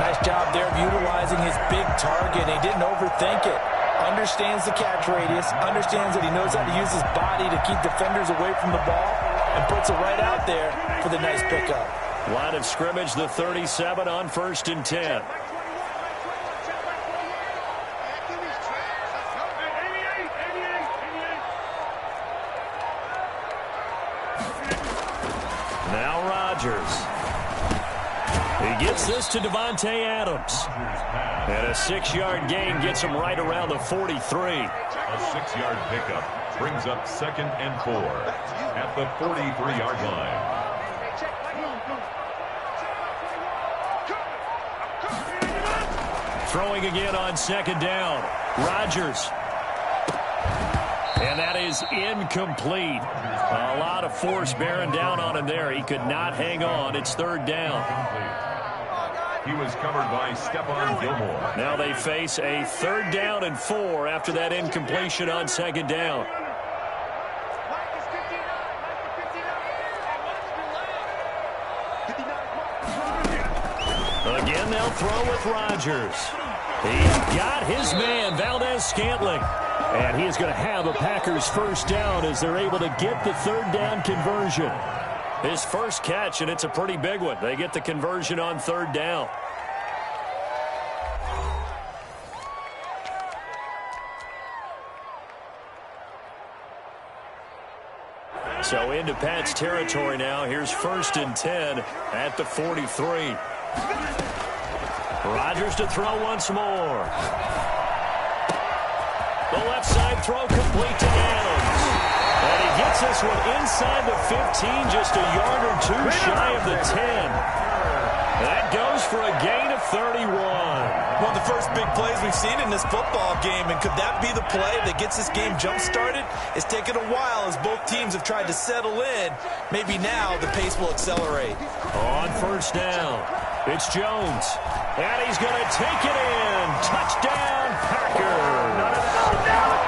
Nice job there of utilizing his big target. He didn't overthink it. Understands the catch radius. Understands that he knows how to use his body to keep defenders away from the ball. and puts it right out there for the nice pickup. Line of scrimmage, the 37 on 1st and 10. Now Rodgers. He gets this to Davante Adams. And a 6-yard gain gets him right around the 43. A 6-yard pickup brings up 2nd and 4 at the 43-yard line. Throwing again on 2nd down. Rodgers. And that is incomplete. A lot of force bearing down on him there. He could not hang on. It's 3rd down. He was covered by Stephon Gilmore. Now they face a 3rd down and 4 after that incompletion on 2nd down. Again, they'll throw with Rodgers. He's got his man, Valdez-Scantling. And he is going to have a Packers 1st down as they're able to get the 3rd down conversion. His first catch, and it's a pretty big one. They get the conversion on 3rd down. So into Pat's territory now. Here's 1st and 10 at the 43. Rodgers to throw once more. The left side throw complete to Adams. And he gets this one inside the 15, just a yard or two shy of the 10. That goes for a gain of 31. One of the first big plays we've seen in this football game, and could that be the play that gets this game jump-started? It's taken a while as both teams have tried to settle in. Maybe now the pace will accelerate. On 1st down, it's Jones. And he's going to take it in. Touchdown, Packers.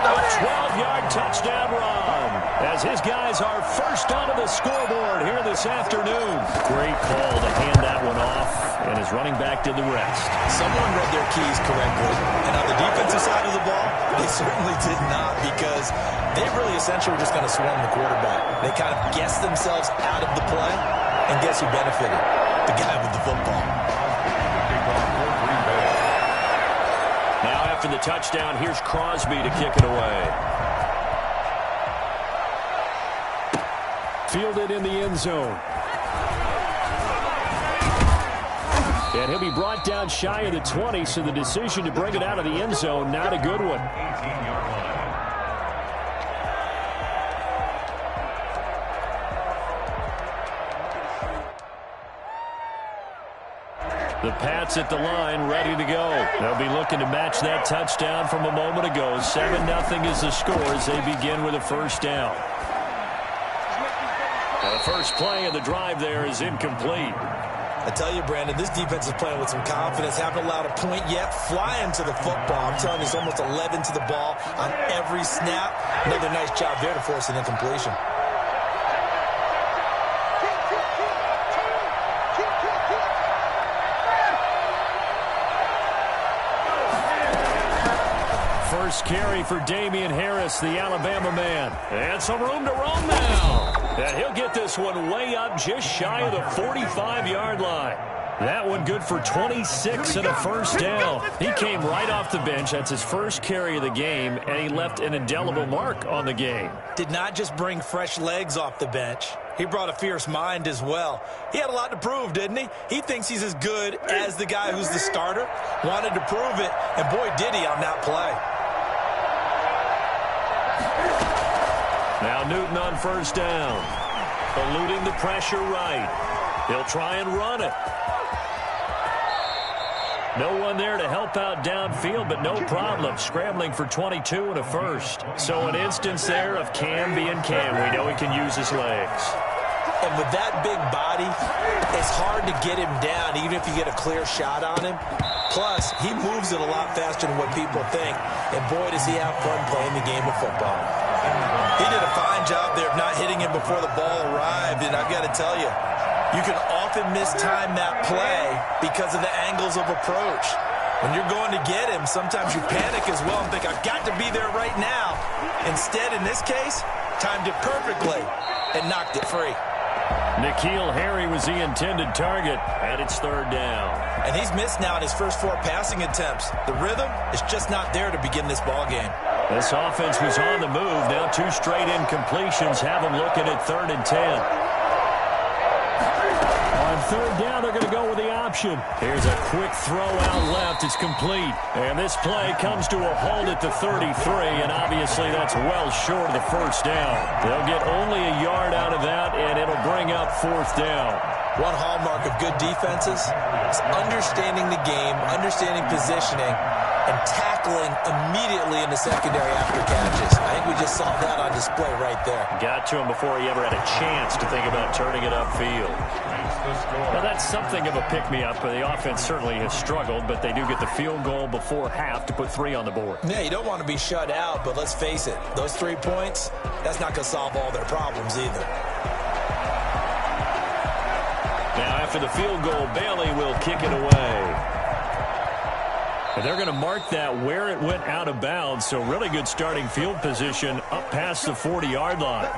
A 12-yard touchdown run as his guys are first onto the scoreboard here this afternoon. Great call to hand that one off, and his running back did the rest. Someone read their keys correctly, and on the defensive side of the ball, they certainly did not, because they really essentially were just going to swarm the quarterback. They kind of guessed themselves out of the play, and guess who benefited? The guy with the football. Now after the touchdown, here's Crosby to kick it away. Fielded in the end zone. And he'll be brought down shy of the 20, so the decision to bring it out of the end zone, not a good one. 18-yard line. The Pats at the line, ready to go. They'll be looking to match that touchdown from a moment ago. 7-0 is the score as they begin with a 1st down. The first play of the drive there is incomplete. I tell you, Brandon, this defense is playing with some confidence. Haven't allowed a point yet. Flying to the football. I'm telling you, it's almost 11 to the ball on every snap. Another nice job there to force an incompletion. First carry for Damian Harris, the Alabama man. And some room to roam now. And he'll get this one way up just shy of the 45-yard line. That one good for 26 and a 1st down. He came right off the bench. That's his first carry of the game, and he left an indelible mark on the game. Did not just bring fresh legs off the bench. He brought a fierce mind as well. He had a lot to prove, didn't he? He thinks he's as good as the guy who's the starter. Wanted to prove it, and boy, did he on that play. Now Newton on 1st down. Eluding the pressure right. He'll try and run it. No one there to help out downfield, but no problem. Scrambling for 22 and a 1st. So an instance there of Cam being Cam. We know he can use his legs. And with that big body, it's hard to get him down, even if you get a clear shot on him. Plus, he moves it a lot faster than what people think. And boy, does he have fun playing the game of football. He did a fine job there of not hitting him before the ball arrived. And I've got to tell you, you can often mistime that play because of the angles of approach. When you're going to get him, sometimes you panic as well and think, I've got to be there right now. Instead, in this case, timed it perfectly, and knocked it free. N'Keal Harry was the intended target, and it's third down. And he's missed now in his first 4 passing attempts. The rhythm is just not there to begin this ball game. This offense was on the move. Now 2 straight incompletions have them looking at 3rd and 10. On 3rd down, they're going to go with the option. Here's a quick throw out left. It's complete. And this play comes to a halt at the 33, and obviously that's well short of the first down. They'll get only a yard out of that, and it'll bring up 4th down. One hallmark of good defenses is understanding the game, understanding positioning, and tackling immediately in the secondary after catches. I think we just saw that on display right there. Got to him before he ever had a chance to think about turning it upfield. Well, that's something of a pick-me-up. The offense certainly has struggled, but they do get the field goal before half to put 3 on the board. Yeah, you don't want to be shut out, but let's face it, those 3 points, that's not going to solve all their problems either. Now, after the field goal, Bailey will kick it away. And they're going to mark that where it went out of bounds, so really good starting field position up past the 40-yard line.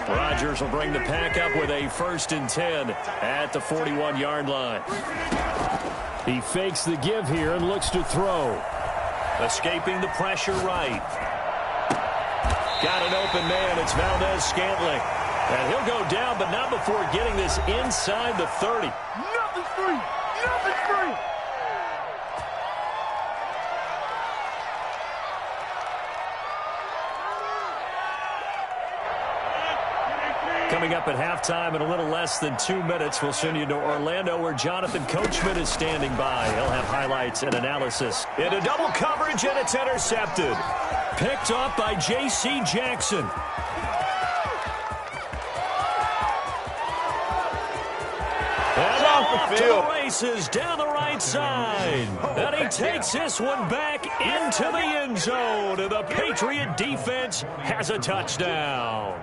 Rodgers will bring the pack up with a 1st and 10 at the 41-yard line. He fakes the give here and looks to throw. Escaping the pressure right. Got an open man. It's Valdez-Scantling. And he'll go down, but not before getting this inside the 30. Nothing's free. Nothing's free. Coming up at halftime in a little less than 2 minutes, we'll send you to Orlando where Jonathan Coachman is standing by. He'll have highlights and analysis. Into double coverage, and it's intercepted. Picked off by J.C. Jackson. And off to the races down the right side. And he takes this one back into the end zone. And the Patriot defense has a touchdown.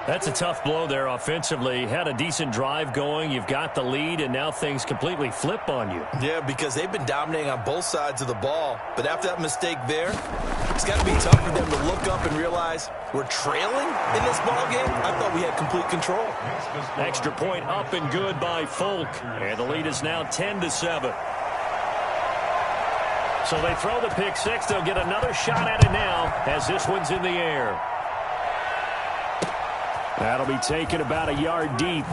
That's a tough blow there offensively. Had a decent drive going. You've got the lead, and now things completely flip on you. Yeah, because they've been dominating on both sides of the ball. But after that mistake there, it's got to be tough for them to look up and realize we're trailing in this ball game. I thought we had complete control. Extra point up and good by Folk. And the lead is now 10-7. So they throw the pick six. They'll get another shot at it now as this one's in the air. That'll be taken about a yard deep.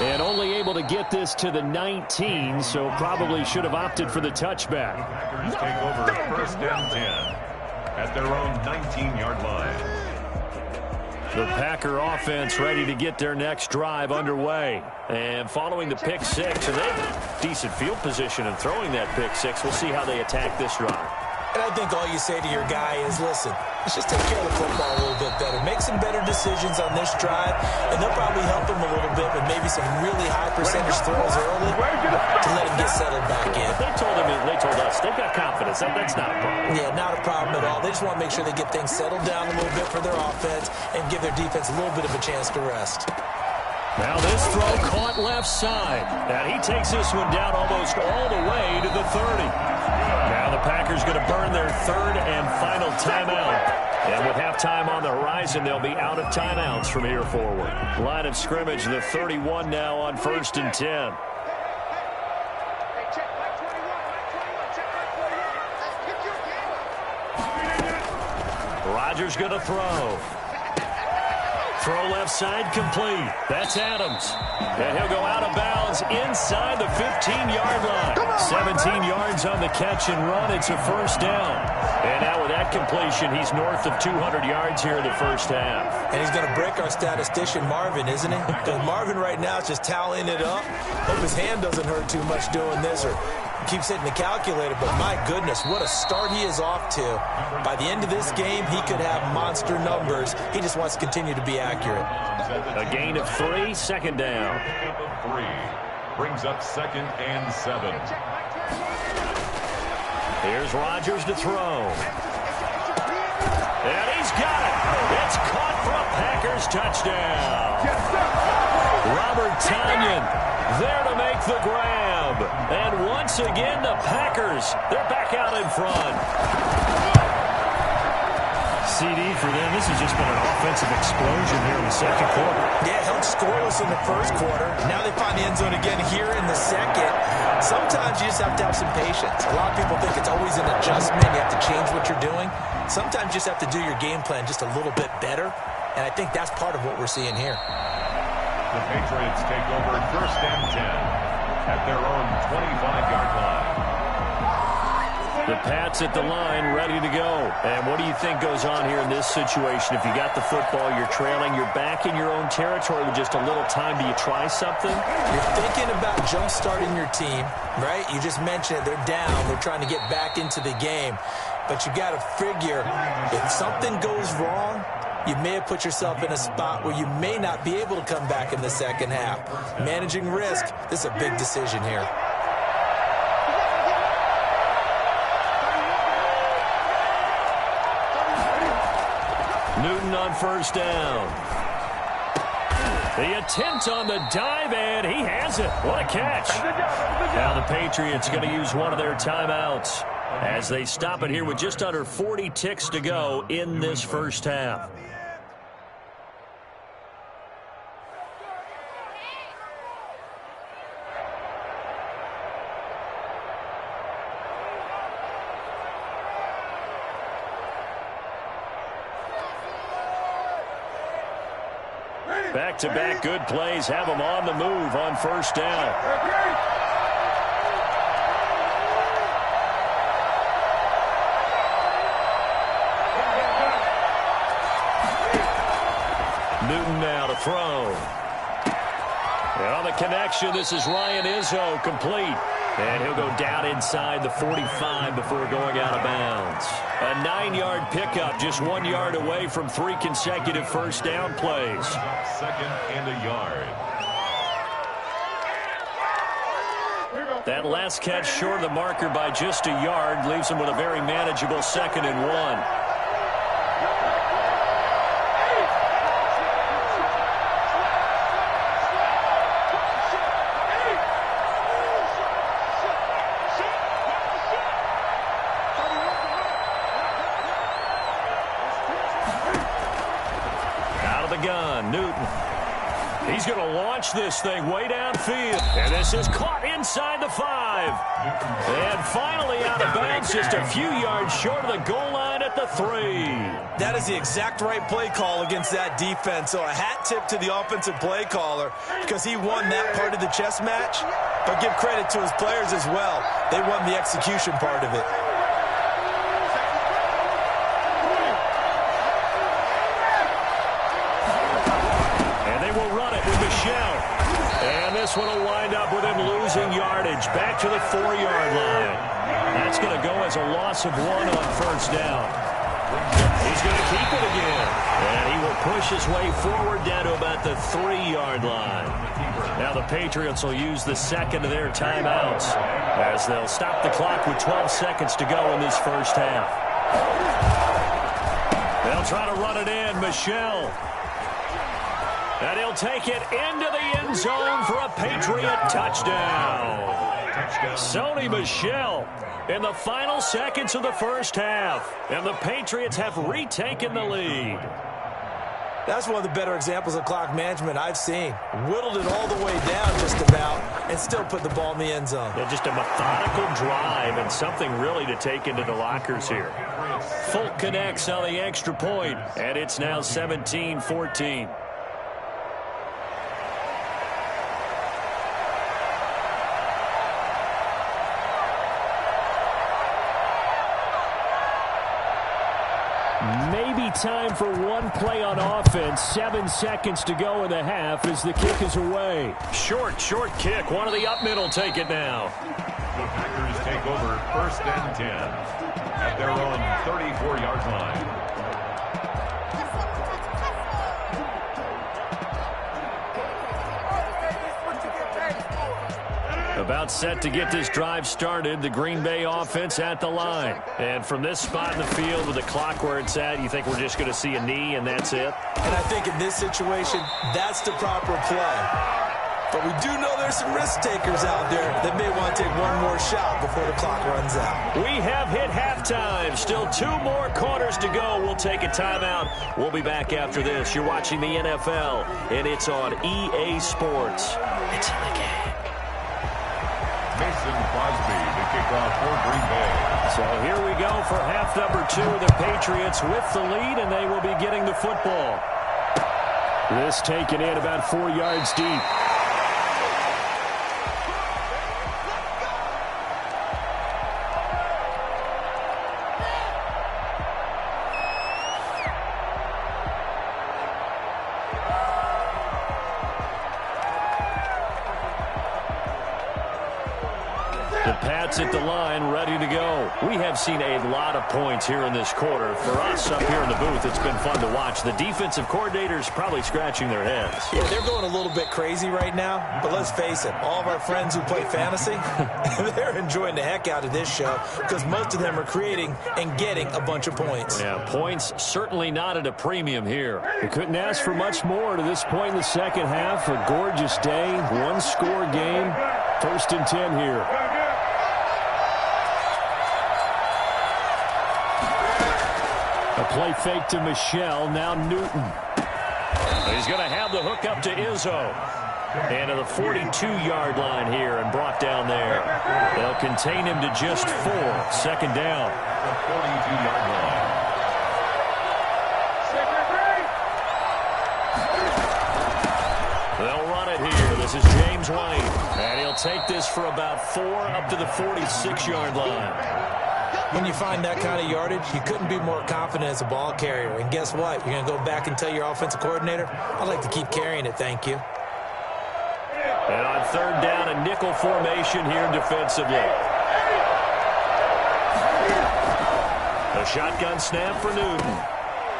And only able to get this to the 19, so probably should have opted for the touchback. Packers take over 1st and 10 at their own 19-yard line. The Packer offense ready to get their next drive underway. And following the pick six, and they have decent field position in throwing that pick six. We'll see how they attack this drive. And I think all you say to your guy is, listen, let's just take care of the football a little bit better. Make some better decisions on this drive, and they'll probably help him a little bit with maybe some really high percentage throws early to let him get settled back in. They told us they've got confidence. That's not a problem. Yeah, not a problem at all. They just want to make sure they get things settled down a little bit for their offense and give their defense a little bit of a chance to rest. Now this throw caught left side. And he takes this one down almost all the way to the 30. Now the Packers going to burn their 3rd and final timeout. And with halftime on the horizon, they'll be out of timeouts from here forward. Line of scrimmage, the 31 now on 1st and 10. Rodgers going to throw. Throw left side complete. That's Adams. And he'll go out of bounds inside the 15-yard line. 17 yards on the catch and run. It's a 1st down. And now with that completion, he's north of 200 yards here in the first half. And he's going to break our statistician, Marvin, isn't he? Because Marvin right now is just tallying it up. Hope his hand doesn't hurt too much doing this or keeps hitting the calculator, but my goodness, what a start he is off to. By the end of this game, he could have monster numbers. He just wants to continue to be accurate. A gain of 3, 2nd down. Three brings up 2nd and 7. Here's Rodgers to throw. And he's got it. It's caught for a Packers touchdown. Robert Tonyan there to make the grab. And once again, the Packers, they're back out in front. CD for them, this has just been an offensive explosion here in the second quarter. Yeah, held scoreless in the first quarter. Now they find the end zone again here in the second. Sometimes you just have to have some patience. A lot of people think it's always an adjustment. You have to change what you're doing. Sometimes you just have to do your game plan just a little bit better. And I think that's part of what we're seeing here. The Patriots take over first and 10 at their own 25-yard line. The Pats at the line, ready to go. And what do you think goes on here in this situation? If you got the football, you're trailing, you're back in your own territory with just a little time. Do you try something? You're thinking about jump-starting your team, right? You just mentioned it. They're down. They're trying to get back into the game. But you got to figure, if something goes wrong, you may have put yourself in a spot where you may not be able to come back in the second half. Managing risk, this is a big decision here. Newton on first down. The attempt on the dive, and he has it. What a catch. Now the Patriots going to use one of their timeouts as they stop it here with just under 40 ticks to go in this first half. Back-to-back good plays have them on the move on first down. Newton now to throw. And on the connection, this is Ryan Izzo, complete. And he'll go down inside the 45 before going out of bounds. A 9-yard pickup, just 1 yard away from 3 consecutive first down plays. Second and a yard. That last catch short of the marker by just a yard leaves him with a very manageable 2nd and 1. He's going to launch this thing way downfield. And this is caught inside the 5. And finally out of bounds, just a few yards short of the goal line at the 3. That is the exact right play call against that defense. So a hat tip to the offensive play caller because he won that part of the chess match. But give credit to his players as well. They won the execution part of it. And this one will wind up with him losing yardage back to the 4-yard line. That's going to go as a loss of 1 on first down. He's going to keep it again. And he will push his way forward down to about the 3-yard line. Now the Patriots will use the second of their timeouts as they'll stop the clock with 12 seconds to go in this first half. They'll try to run it in. Michel. And he'll take it into the end zone for a Patriot touchdown. Sony Michel in the final seconds of the first half. And the Patriots have retaken the lead. That's one of the better examples of clock management I've seen. Whittled it all the way down just about and still put the ball in the end zone. Yeah, just a methodical drive and something really to take into the lockers here. Folk connects on the extra point, and it's now 17-14. Maybe time for one play on offense. 7 seconds to go in the half as the kick is away. Short kick. One of the up middle take it now. The Packers take over first and 10 at their own 34-yard line. About set to get this drive started. The Green Bay offense at the line. And from this spot in the field with the clock where it's at, you think we're just going to see a knee and that's it? And I think in this situation, that's the proper play. But we do know there's some risk takers out there that may want to take one more shot before the clock runs out. We have hit halftime. Still 2 more quarters to go. We'll take a timeout. We'll be back after this. You're watching the NFL, and it's on EA Sports. It's in the game. Mason Crosby to kick off for Green Bay. So here we go for half number 2. The Patriots with the lead, and they will be getting the football. This taken in about 4 yards deep. At the line, ready to go. We have seen a lot of points here in this quarter. For us up here in the booth, it's been fun to watch. The defensive coordinators probably scratching their heads. Yeah, they're going a little bit crazy right now, but let's face it, all of our friends who play fantasy, they're enjoying the heck out of this show because most of them are creating and getting a bunch of points. Yeah, points certainly not at a premium here. We couldn't ask for much more to this point in the second half. A gorgeous day, 1-score game. 1st and 10 here. A play fake to Michel, now Newton. He's going to have the hook up to Izzo. And to the 42-yard line here and brought down there. They'll contain him to just 4. 2nd down. The 42-yard line. They'll run it here. This is James White. And he'll take this for about 4 up to the 46-yard line. When you find that kind of yardage, you couldn't be more confident as a ball carrier. And guess what? You're going to go back and tell your offensive coordinator, I'd like to keep carrying it, thank you. And on 3rd down, a nickel formation here defensively. A shotgun snap for Newton.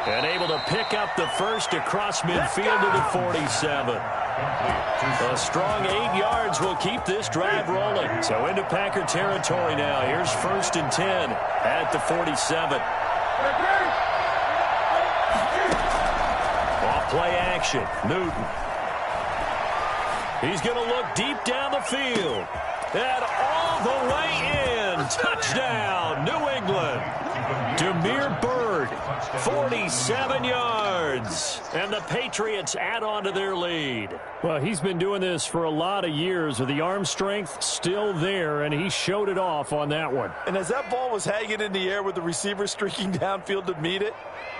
And able to pick up the first across midfield to the 47. A strong 8 yards will keep this drive rolling. So into Packer territory now. Here's 1st and 10 at the 47. Off play action. Newton. He's going to look deep down the field. And all the way in. Touchdown, New England. Damiere Byrd, 47 yards. And the Patriots add on to their lead. Well, he's been doing this for a lot of years with the arm strength still there, and he showed it off on that one. And as that ball was hanging in the air with the receiver streaking downfield to meet it,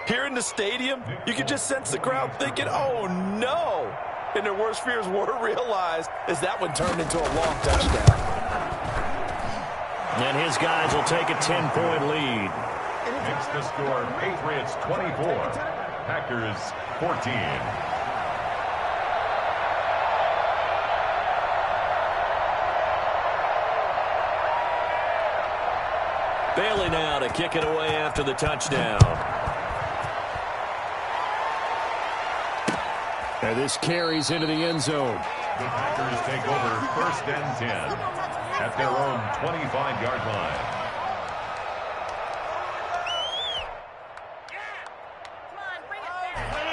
here in the stadium, you could just sense the crowd thinking, oh, no. And their worst fears were realized as that one turned into a long touchdown. And his guys will take a 10-point lead. It's the score, Patriots 24, Packers 14. Bailey now to kick it away after the touchdown. And this carries into the end zone. The Packers take over 1st and 10 at their own 25-yard line.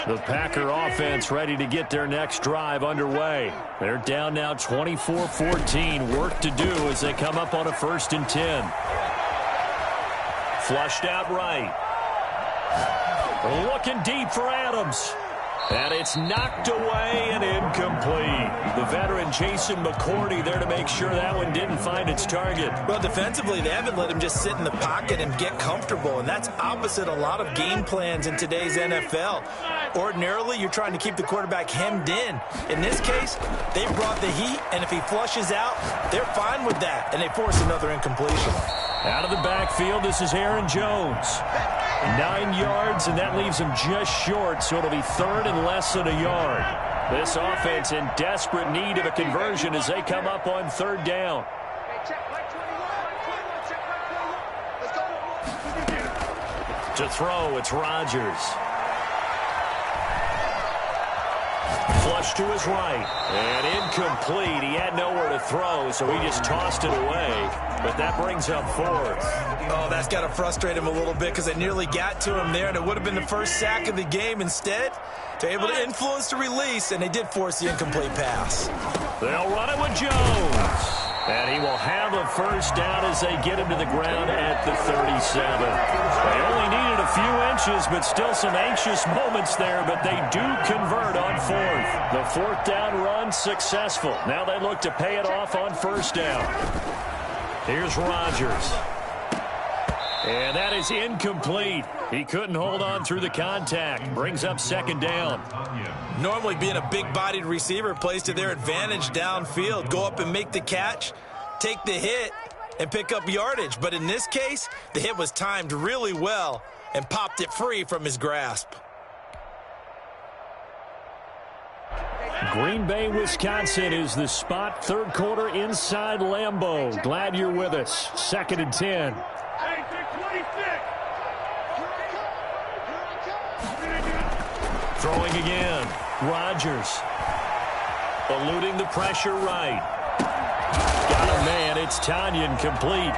The Packer offense ready to get their next drive underway. They're down now 24-14. Work to do as they come up on a 1st and 10. Flushed out right. Looking deep for Adams. And it's knocked away and incomplete. The veteran Jason McCourty there to make sure that one didn't find its target. Well, defensively, they haven't let him just sit in the pocket and get comfortable, and that's opposite a lot of game plans in today's NFL. Ordinarily, you're trying to keep the quarterback hemmed in. In this case, they brought the heat, and if he flushes out, they're fine with that, and they force another incompletion. Out of the backfield, this is Aaron Jones. 9 yards, and that leaves him just short, so it'll be 3rd and less than a yard. This offense in desperate need of a conversion as they come up on 3rd down. To throw, it's Rodgers. Flush to his right. And incomplete. He had nowhere to throw, so he just tossed it away. But that brings up fourth. Oh, that's got to frustrate him a little bit because they nearly got to him there, and it would have been the first sack of the game. Instead, they're able to influence the release, and they did force the incomplete pass. They'll run it with Jones. And he will have a first down as they get him to the ground at the 37. They only needed a few inches, but still some anxious moments there, but they do convert on fourth. The fourth down run successful. Now they look to pay it off on first down. Here's Rodgers. And that is incomplete. He couldn't hold on through the contact. Brings up second down. Normally being a big-bodied receiver plays to their advantage downfield. Go up and make the catch, take the hit, and pick up yardage. But in this case, the hit was timed really well and popped it free from his grasp. Green Bay, Wisconsin is the spot. Third quarter inside Lambeau. Glad you're with us. 2nd and 10. Throwing again. Rodgers. Eluding the pressure right. Got a man. It's Tanyan complete.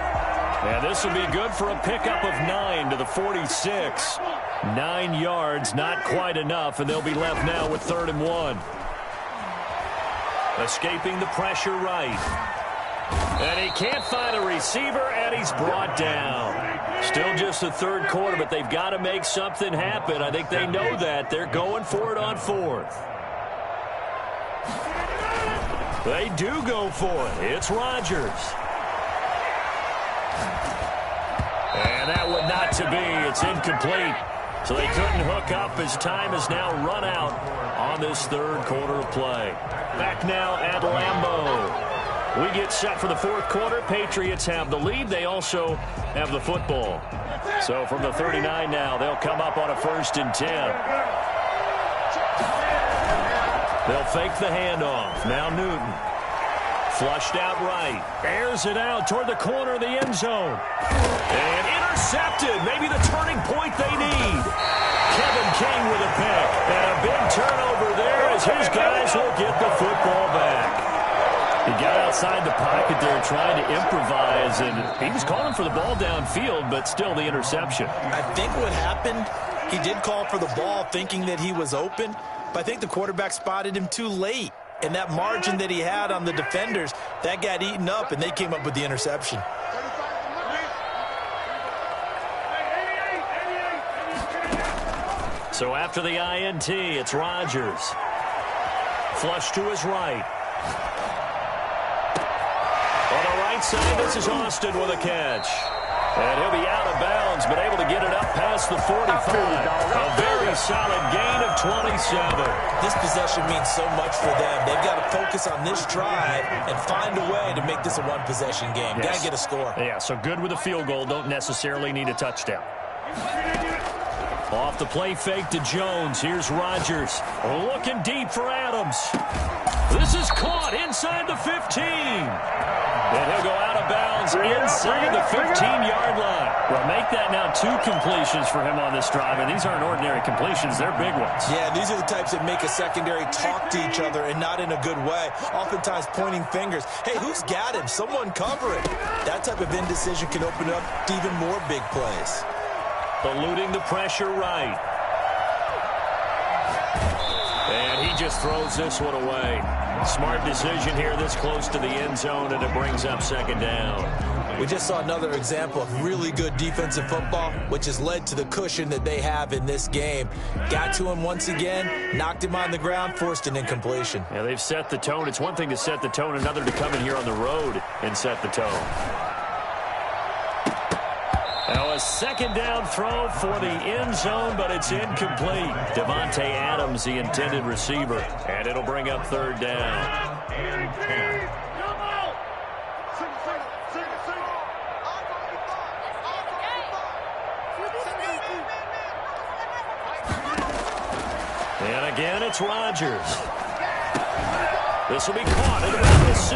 And this will be good for a pickup of 9 to the 46. 9 yards, not quite enough, and they'll be left now with 3rd and 1. Escaping the pressure right. And he can't find a receiver, and he's brought down. Still just the third quarter, but they've got to make something happen. I think they know that. They're going for it on fourth. They do go for it. It's Rodgers. And that one not to be. It's incomplete. So they couldn't hook up as time is now run out on this third quarter of play. Back now at Lambeau. We get set for the fourth quarter. Patriots have the lead. They also have the football. So from the 39 now, they'll come up on a 1st and 10. They'll fake the handoff. Now Newton. Flushed out right. Airs it out toward the corner of the end zone. And intercepted. Maybe the turning point they need. Kevin King with a pick. And a big turnover there as his guys will get the football back. He got outside the pocket there trying to improvise, and he was calling for the ball downfield, but still the interception. I think what happened, he did call for the ball thinking that he was open, but I think the quarterback spotted him too late. And that margin that he had on the defenders, that got eaten up, and they came up with the interception. So after the INT, it's Rodgers. Flush to his right. On the right side, this is Austin with a catch. And he'll be out of bounds, but able to get it up past the 45. A very solid gain of 27. This possession means so much for them. They've got to focus on this drive and find a way to make this a one-possession game. Yes. Got to get a score. Yeah, so good with a field goal. Don't necessarily need a touchdown. Off the play fake to Jones. Here's Rodgers. Looking deep for Adams. This is caught inside the 15. And he'll go out of bounds inside the 15-yard line. Well, make that now 2 completions for him on this drive, and these aren't ordinary completions. They're big ones. Yeah, these are the types that make a secondary talk to each other and not in a good way. Oftentimes pointing fingers. Hey, who's got him? Someone cover it. That type of indecision can open up to even more big plays. Eluding the pressure right. And he just throws this one away. Smart decision here this close to the end zone, and it brings up 2nd down. We just saw another example of really good defensive football, which has led to the cushion that they have in this game. Got to him once again, knocked him on the ground, forced an incompletion. Yeah, they've set the tone. It's one thing to set the tone, another to come in here on the road and set the tone. Now a 2nd down throw for the end zone, but it's incomplete. Davante Adams, the intended receiver, and it'll bring up 3rd down. And again, it's Rodgers. This will be caught at about the 6.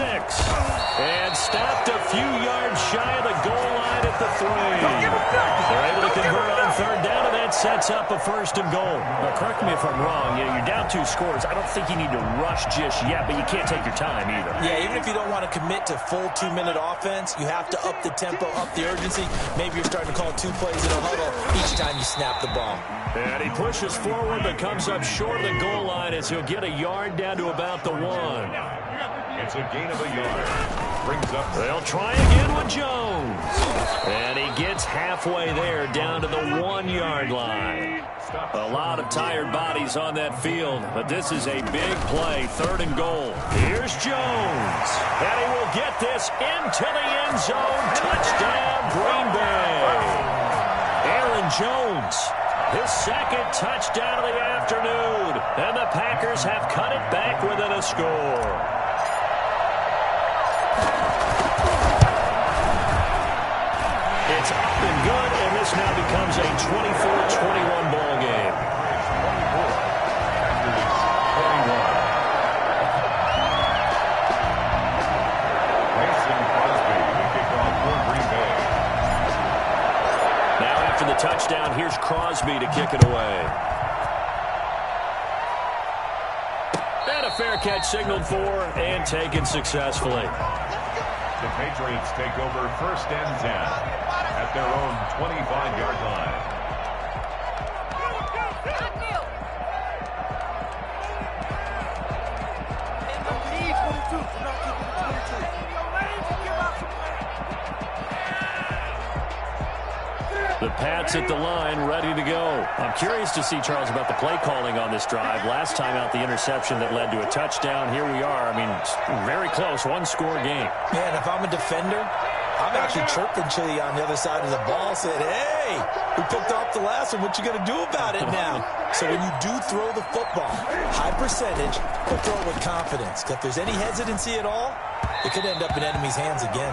And stopped a few yards shy of the goal line at the 3. They're able to convert on 3rd down, and that's sets up a 1st and goal. Now, correct me if I'm wrong. You know, you're down 2 scores. I don't think you need to rush just yet, but you can't take your time either. Yeah, even if you don't want to commit to full 2-minute offense, you have to up the tempo, up the urgency. Maybe you're starting to call 2 plays in a huddle each time you snap the ball. And he pushes forward but comes up short of the goal line as he'll get a yard down to about the 1. It's a gain of a yard. Brings up. They'll try again with Jones. And he gets halfway there down to the 1-yard line. A lot of tired bodies on that field, but this is a big play, 3rd and goal. Here's Jones. And he will get this into the end zone. Touchdown, Green Bay. Aaron Jones, his 2nd touchdown of the afternoon. And the Packers have cut it back within a score. It's up and good, and this now becomes a 24-21 ball game. Mason Crosby to kick off for Green Bay. Now after the touchdown, here's Crosby to kick it away. And a fair catch signaled for and taken successfully. The Patriots take over 1st and 10 at their own 25-yard line. The Pats at the line, ready to go. I'm curious to see, Charles, about the play calling on this drive. Last time out, the interception that led to a touchdown. Here we are. I mean, very close, 1-score game. Man, if I'm a defender, I'm actually chirping Chili on the other side of the ball, saying, hey, we picked off the last one. What you going to do about it now? So when you do throw the football, high percentage, but throw it with confidence. If there's any hesitancy at all, it could end up in enemy's hands again.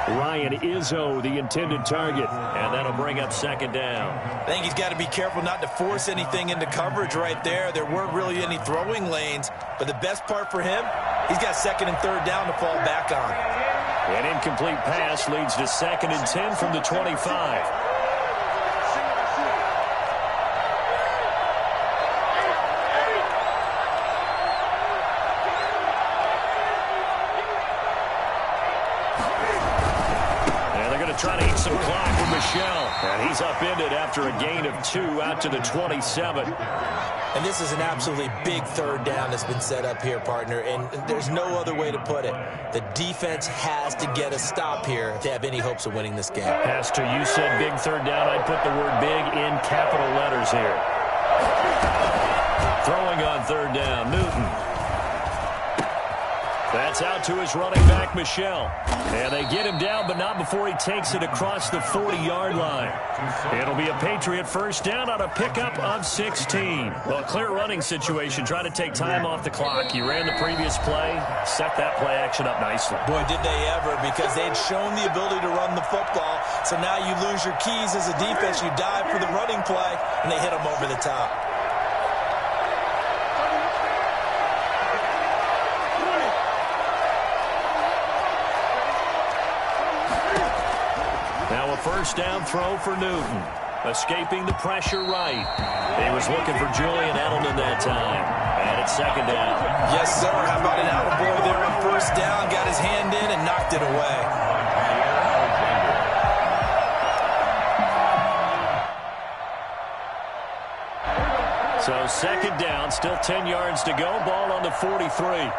Ryan Izzo, the intended target, and that'll bring up 2nd down. I think he's got to be careful not to force anything into coverage right there. There weren't really any throwing lanes, but the best part for him, he's got 2nd and 3rd down to fall back on. An incomplete pass leads to 2nd and 10 from the 25. Trying to eat some clock with Michel. And he's upended after a gain of 2 out to the 27. And this is an absolutely big 3rd down that's been set up here, partner. And there's no other way to put it. The defense has to get a stop here if they have any hopes of winning this game. Pastor, you said big 3rd down. I'd put the word big in capital letters here. Throwing on 3rd down, Newton. That's out to his running back, Michel. And they get him down, but not before he takes it across the 40-yard line. It'll be a Patriot 1st down on a pickup of 16. Well, clear running situation. Try to take time off the clock. You ran the previous play, set that play action up nicely. Boy, did they ever, because they'd shown the ability to run the football. So now you lose your keys as a defense. You dive for the running play, and they hit them over the top. Now a 1st down throw for Newton. Escaping the pressure right. He was looking for Julian Edelman that time. And it's 2nd down. Yes, sir. How about an attaboy there on 1st down? Got his hand in and knocked it away. So 2nd down, still 10 yards to go. Ball on the 43.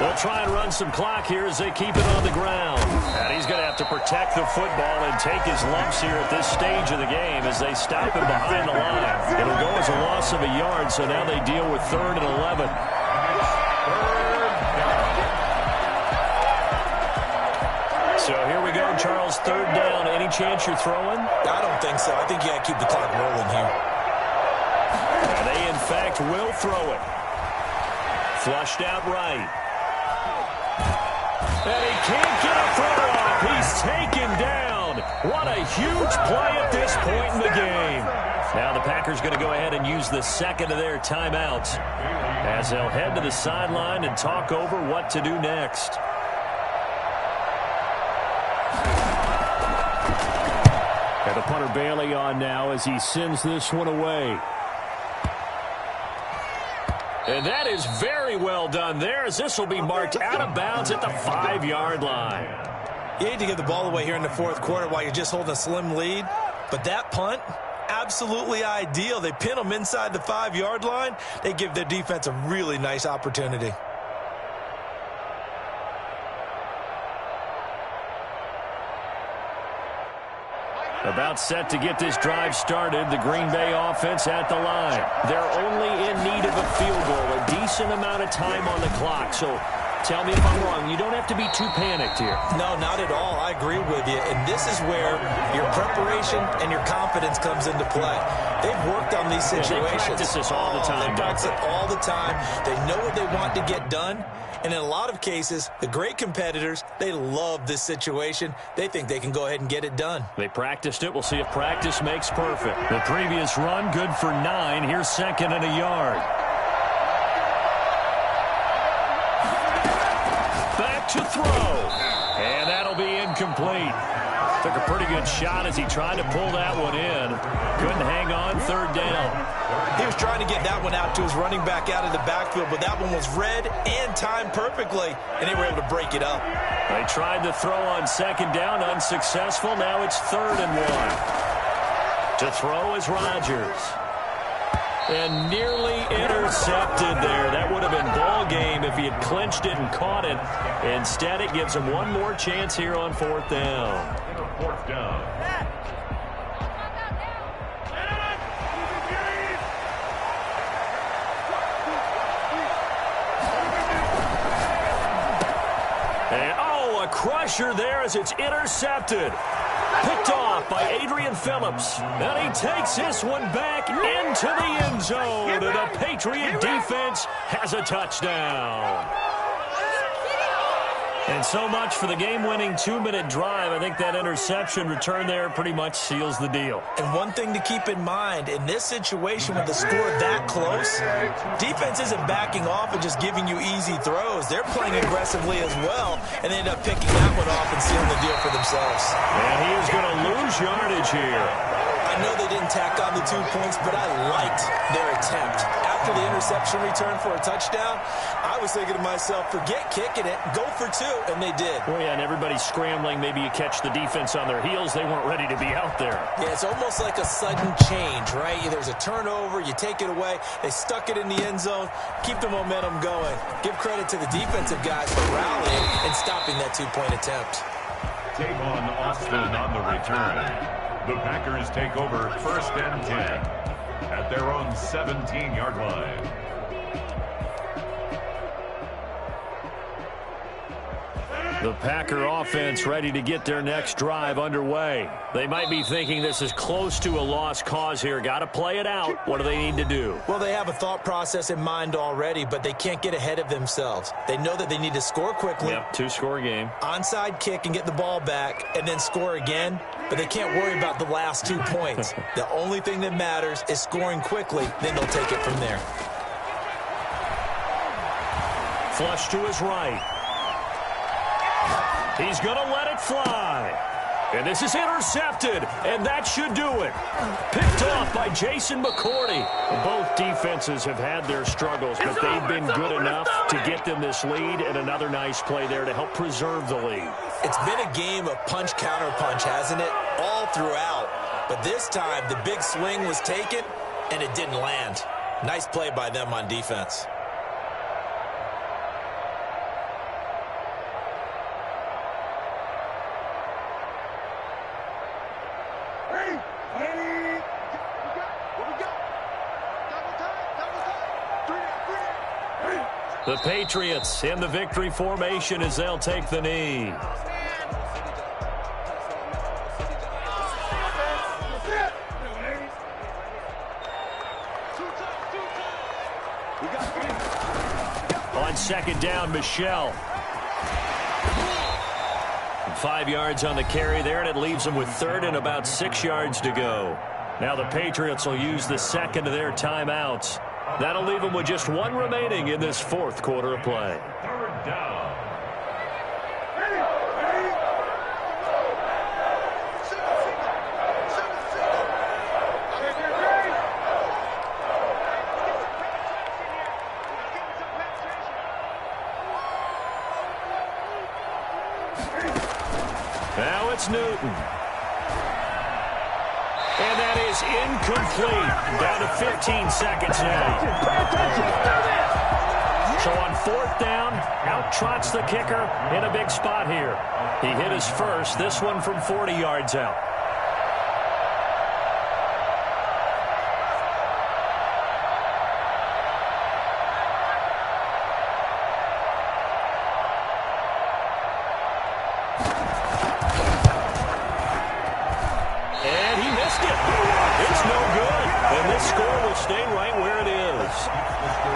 They'll try and run some clock here as they keep it on the ground. And he's going to have to protect the football and take his lumps here at this stage of the game as they stop him behind the line. It'll go as a loss of a yard, so now they deal with 3rd and 11. So here we go, Charles, 3rd down. Any chance you're throwing? I don't think so. I think you got to keep the clock rolling here. And they, in fact, will throw it. Flushed out right. And he can't get a throw off. He's taken down. What a huge play at this point in the game. Now the Packers going to go ahead and use the 2nd of their timeouts as they'll head to the sideline and talk over what to do next. And the punter Bailey on now as he sends this one away. And that is very well done there, as this will be marked out of bounds at the 5-yard line. You hate to give the ball away here in the fourth quarter while you're just holding a slim lead, but that punt, absolutely ideal. They pin them inside the 5-yard line. They give their defense a really nice opportunity. About set to get this drive started, the Green Bay offense at the line. They're only in need of a field goal, a decent amount of time on the clock. So tell me if I'm wrong. You don't have to be too panicked here. No, not at all. I agree with you. And this is where your preparation and your confidence comes into play. They've worked on these situations. They practice this all the time. They practice it all the time. They know what they want to get done. And in a lot of cases, the great competitors, they love this situation. They think they can go ahead and get it done. They practiced it. We'll see if practice makes perfect. The previous run, good for 9. Here's 2nd and a yard. Back to throw. And that'll be incomplete. Took a pretty good shot as he tried to pull that one in. Couldn't hang on, 3rd down. He was trying to get that one out to his running back out of the backfield, but that one was read and timed perfectly, and they were able to break it up. They tried to throw on 2nd down, unsuccessful. Now it's 3rd and 1. To throw is Rodgers. And nearly intercepted there. That would have been ball game if he had clinched it and caught it. Instead, it gives him one more chance here on 4th down. 4th down. And, a crusher there as it's intercepted. Picked off by Adrian Phillips. And he takes this one back into the end zone. And the Patriot defense has a touchdown. And so much for the game-winning 2-minute drive. I think that interception return there pretty much seals the deal. And one thing to keep in mind, in this situation with the score that close, defense isn't backing off and just giving you easy throws. They're playing aggressively as well, and they end up picking that one off and sealing the deal for themselves. And he is going to lose yardage here. I know they didn't tack on the 2 points, but I liked their attempt. After the interception return for a touchdown, I was thinking to myself, forget kicking it, go for 2, and they did. Well, yeah, and everybody's scrambling. Maybe you catch the defense on their heels. They weren't ready to be out there. Yeah, it's almost like a sudden change, right? There's a turnover, you take it away, they stuck it in the end zone, keep the momentum going. Give credit to the defensive guys for rallying and stopping that 2-point attempt. Tavon Austin on the return. The Packers take over 1st and 10 at their own 17-yard line. The Packer offense ready to get their next drive underway. They might be thinking this is close to a lost cause here. Got to play it out. What do they need to do? Well, they have a thought process in mind already, but they can't get ahead of themselves. They know that they need to score quickly. Yep, 2-score game. Onside kick and get the ball back and then score again, but they can't worry about the last 2 points. The only thing that matters is scoring quickly, then they'll take it from there. Flush to his right. He's going to let it fly. And this is intercepted, and that should do it. Picked off by Jason McCourty. Both defenses have had their struggles, but they've been good enough to get them this lead, and another nice play there to help preserve the lead. It's been a game of punch-counter-punch, hasn't it? All throughout. But this time, the big swing was taken, and it didn't land. Nice play by them on defense. The Patriots in the victory formation as they'll take the knee. On 2nd down, Michel. 5 yards on the carry there, and it leaves them with 3rd and about 6 yards to go. Now the Patriots will use the second of their timeouts. That'll leave them with just 1 remaining in this 4th quarter of play. 3rd down. Now it's Newton. And that is incomplete. Down to 15 seconds now. So on 4th down, out trots the kicker in a big spot here. He hit his first, this one from 40 yards out. Stay right where it is.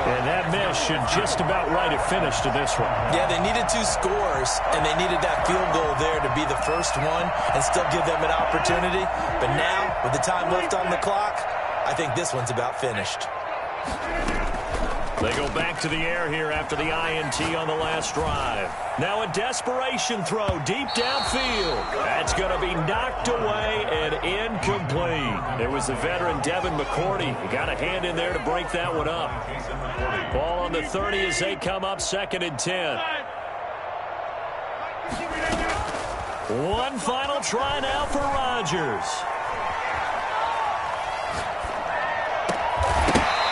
And that miss should just about write a finish to this one. Yeah, they needed 2 scores, and they needed that field goal there to be the first one and still give them an opportunity. But now, with the time left on the clock, I think this one's about finished. They go back to the air here after the INT on the last drive. Now a desperation throw deep downfield. That's going to be knocked away and incomplete. It was the veteran Devin McCourty. He got a hand in there to break that one up. Ball on the 30 as they come up 2nd and 10. One final try now for Rodgers.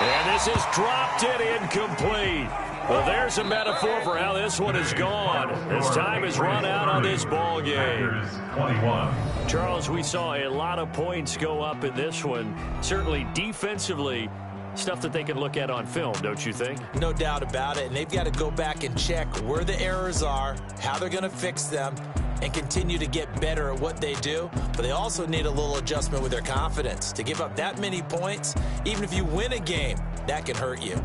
And this is dropped it incomplete. Well, there's a metaphor for how this one is gone. As time has run out on this ball game. Charles, we saw a lot of points go up in this one. Certainly defensively, stuff that they can look at on film, don't you think? No doubt about it. And they've got to go back and check where the errors are, how they're going to fix them, and continue to get better at what they do. But they also need a little adjustment with their confidence. To give up that many points, even if you win a game, that can hurt you.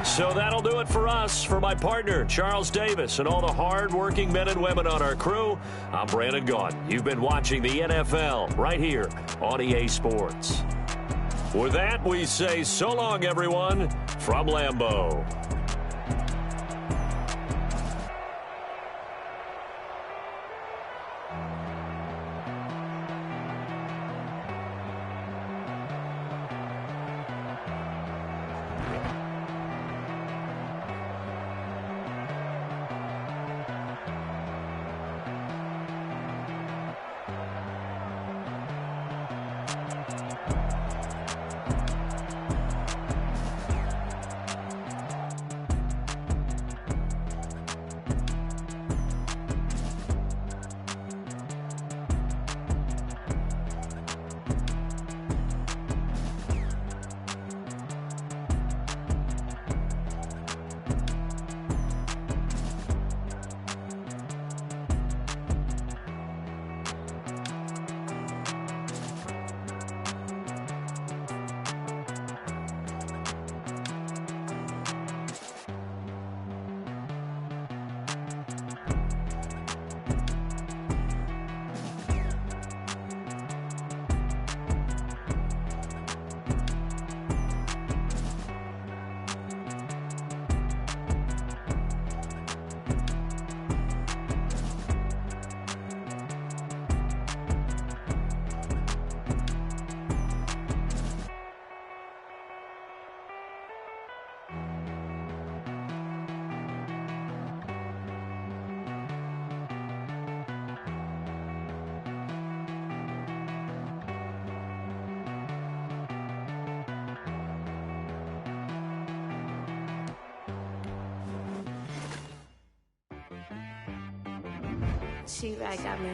So that'll do it for us. For my partner, Charles Davis, and all the hard-working men and women on our crew, I'm Brandon Gaudin. You've been watching the NFL right here on EA Sports. With that, we say so long, everyone, from Lambeau. She-Rag got me.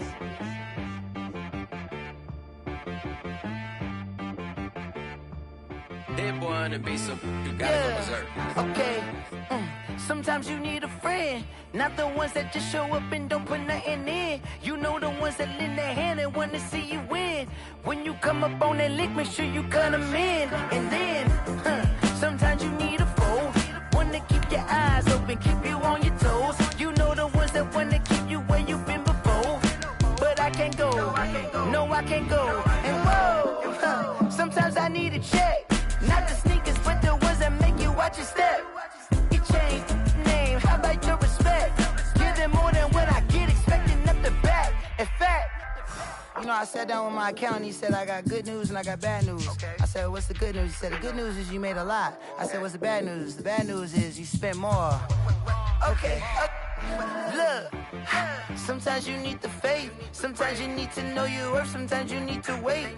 That boy on the beat, so you gotta go berserk. Okay. Sometimes you need a friend, not the ones that just show up and don't put nothing in. You know the ones that lend a hand and want to see you win. When you come up on that lick, make sure you cut them in. And then, sometimes you need a foe, one to keep your eyes open, keep you on your toes. You know the ones that want to keep you where you've been before. But I can't go No, I can't go. And whoa, sometimes I need a check. Not the sneakers, but the ones that make you watch your step. You changed name, how about your respect? Give them more than what I get, expecting up the back. In fact, you know, I sat down with my accountant. He said, I got good news and I got bad news. Okay. I said, what's the good news? He said, the good news is you made a lot. I said, what's the bad news? The bad news is you spent more. Okay. Look, sometimes you need the faith. Sometimes you need to know your worth. Sometimes you need to wait.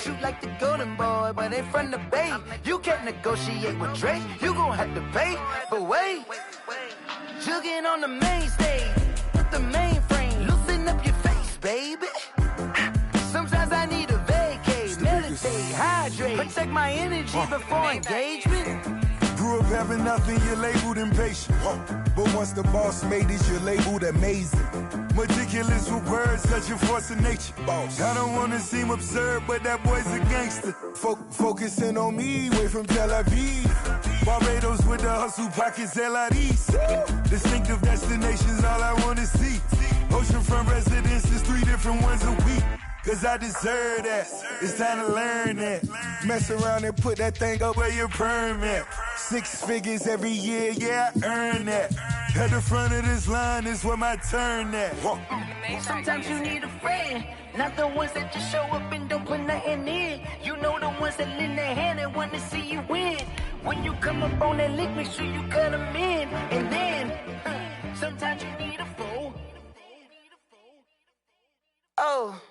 Shoot like the golden boy, but ain't from the bay. You can't negotiate with Drake. You gon' have to pay. But wait, jugging on the main stage with the mainframe. Loosen up your face, baby. Sometimes I need a vacate, meditate, hydrate, protect my energy before engagement. Grew up having nothing, you're labeled impatient. But once the boss made it, you're labeled amazing. Meticulous with words, such a force of nature. I don't wanna seem absurd, but that boy's a gangster. Focusing on me, way from Tel Aviv. Barbados with the hustle pockets, LIDs. Distinctive destinations, all I wanna see. Oceanfront residences, 3 different ones a week. Cause I deserve that, it's time to learn that. Mess around and put that thing up where your permit. 6 figures every year, yeah, I earn that. At the front of this line is where my turn at. Sometimes you need a friend, not the ones that just show up and don't put nothing in. You know the ones that lend their hand and want to see you win. When you come up on that lick, make sure you cut them in. And then, sometimes you need a fool. Oh.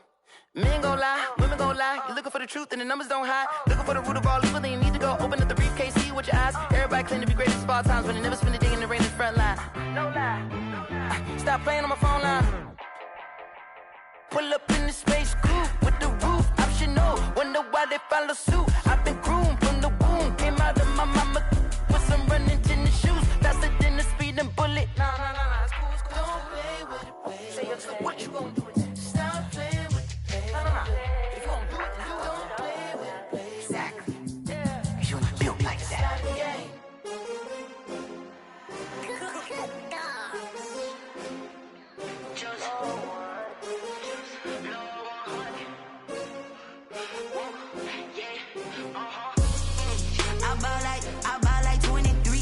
Men gon' lie, women gon' lie. You're looking for the truth and the numbers don't hide. Looking for the root of all evil, then you need to go open up the briefcase, see with your eyes. Everybody claim to be greatest of all times, but they never spend a day in the rain in the front line. No lie. Stop playing on my phone line. Pull up in the space coupe with the roof optional. Wonder why they follow suit. I've been groomed from the womb. Came out of my mama with some running tennis shoes. Faster than the speeding bullet. Nah, it's cool, it's cool. Don't play with it, baby. Say what you gon' do? Stop playing. If you gon' do it, then you don't play with it. Exactly. Cause you built like that. I buy like 23.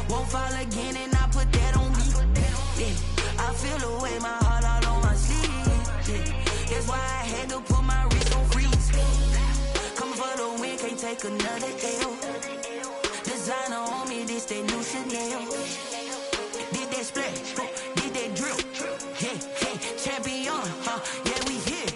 Won't fall again and I put that on me. Yeah. I feel the way my heart all on my sleeve. Yeah. That's why I had to put my wrist on freeze. Coming for the win, can't take another L. Designer on me, this that new Chanel. Did that splash, did that drill. Yeah, champion, yeah, we here.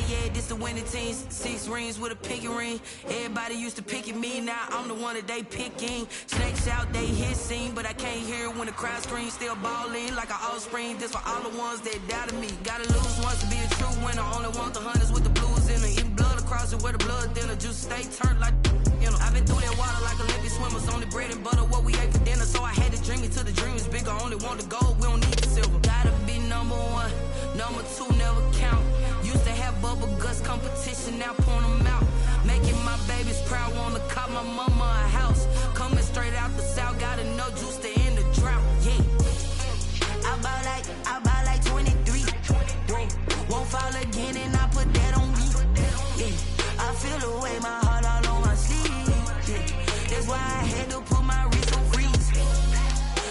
Yeah, this the winning team. 6 rings with a pinky ring. Everybody used to pick at me, now I'm the one that they picking. Snakes out, they hit scene, but I can't hear it when the crowd screams. Still balling like an offspring. This for all the ones that doubted me. Gotta lose once to be a true winner. Only want the hunters with the blues in it. Eating blood across it where the blood thinner. Juice stay turned like, you know. I've been through that water like Olympic swimmers. Only bread and butter, what we ate for dinner. So I had to dream it till the dream is bigger. Only want the gold, we don't need the silver. Gotta be number 1, number 2 never count. Used to have bubble guts competition, now point them out. Making my babies proud, wanna cop my mama a house. Coming straight out the south, gotta know juice to end the drought. Yeah. I buy like 23. Won't fall again and I put that on me. Yeah. I feel the way my heart all on my sleeve. Yeah. That's why I had to put my wrist on freeze.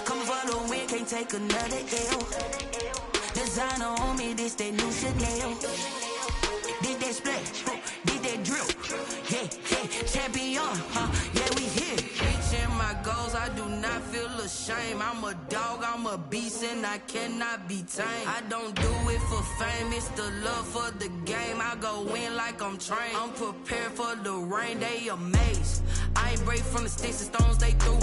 Coming for the win, can't take another L. Designer on me, this that new Chanel. Did that splash, did that drill. Yeah, champion, yeah, we here. Reaching my goals, I do not feel ashamed. I'm a dog, I'm a beast, and I cannot be tamed. I don't do it for fame, it's the love for the game. I go in like I'm trained. I'm prepared for the rain, they amazed. I ain't break from the sticks and stones they threw.